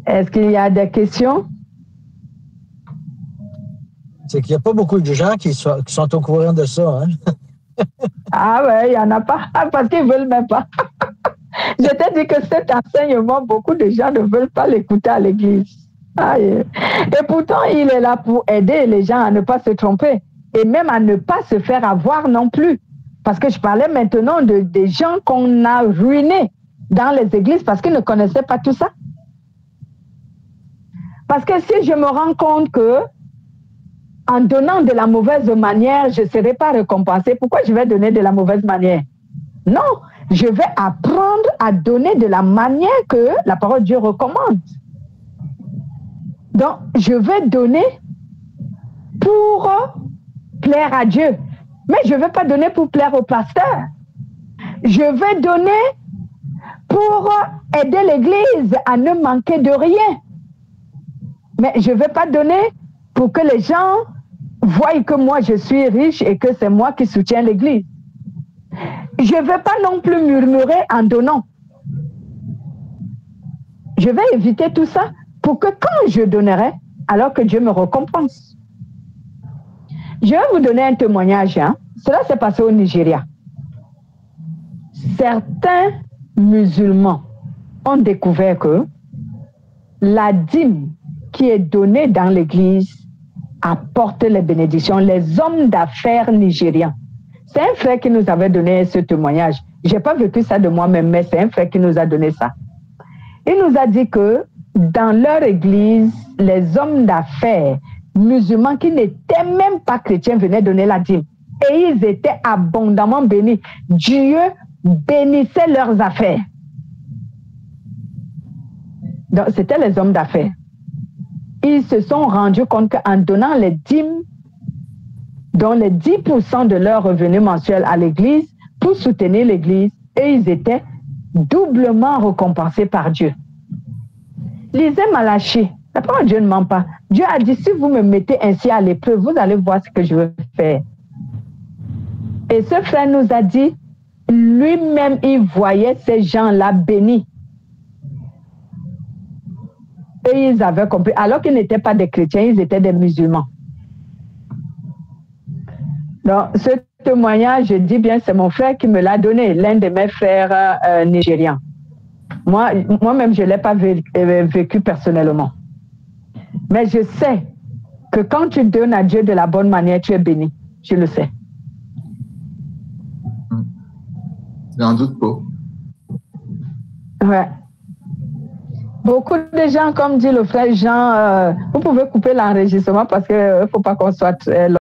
Est-ce qu'il y a des questions? C'est qu'il n'y a pas beaucoup de gens qui sont au courant de ça. Hein? Ah ouais, il n'y en a pas, parce qu'ils ne veulent même pas. Je t'ai dit que cet enseignement, beaucoup de gens ne veulent pas l'écouter à l'église. Et pourtant, il est là pour aider les gens à ne pas se tromper et même à ne pas se faire avoir non plus. Parce que je parlais maintenant des gens qu'on a ruinés dans les églises parce qu'ils ne connaissaient pas tout ça. Parce que si je me rends compte que en donnant de la mauvaise manière, je ne serai pas récompensé, pourquoi je vais donner de la mauvaise manière? Non, je vais apprendre à donner de la manière que la parole de Dieu recommande. Donc, je vais donner pour plaire à Dieu. Mais je ne vais pas donner pour plaire au pasteur. Je vais donner pour aider l'Église à ne manquer de rien. Mais je ne vais pas donner pour que les gens voient que moi je suis riche et que c'est moi qui soutiens l'Église. Je ne vais pas non plus murmurer en donnant. Je vais éviter tout ça pour que quand je donnerai, alors que Dieu me récompense. Je vais vous donner un témoignage. Cela s'est passé au Nigeria. Certains musulmans ont découvert que la dîme qui est donnée dans l'église apporte les bénédictions. Les hommes d'affaires nigérians. C'est un frère qui nous avait donné ce témoignage. Je n'ai pas vécu ça de moi-même, mais c'est un frère qui nous a donné ça. Il nous a dit que dans leur église, les hommes d'affaires musulmans qui n'étaient même pas chrétiens venaient donner la dîme. Et ils étaient abondamment bénis. Dieu bénissait leurs affaires. Donc, c'était les hommes d'affaires. Ils se sont rendus compte qu'en donnant les dîmes, dont les 10% de leur revenu mensuel à l'église, pour soutenir l'église, et ils étaient doublement récompensés par Dieu. Lisez Malachie. La parole de Dieu ne ment pas. Dieu a dit, si vous me mettez ainsi à l'épreuve, vous allez voir ce que je veux faire. Et ce frère nous a dit, lui-même, il voyait ces gens-là bénis. Et ils avaient compris, alors qu'ils n'étaient pas des chrétiens, ils étaient des musulmans. Donc, ce témoignage, je dis bien, c'est mon frère qui me l'a donné, l'un de mes frères nigérians. Moi-même, je ne l'ai pas vécu personnellement. Mais je sais que quand tu donnes à Dieu de la bonne manière, tu es béni. Je le sais. J'en doute pas. Ouais. Beaucoup de gens, comme dit le frère Jean, vous pouvez couper l'enregistrement parce qu'il ne faut pas qu'on soit très long.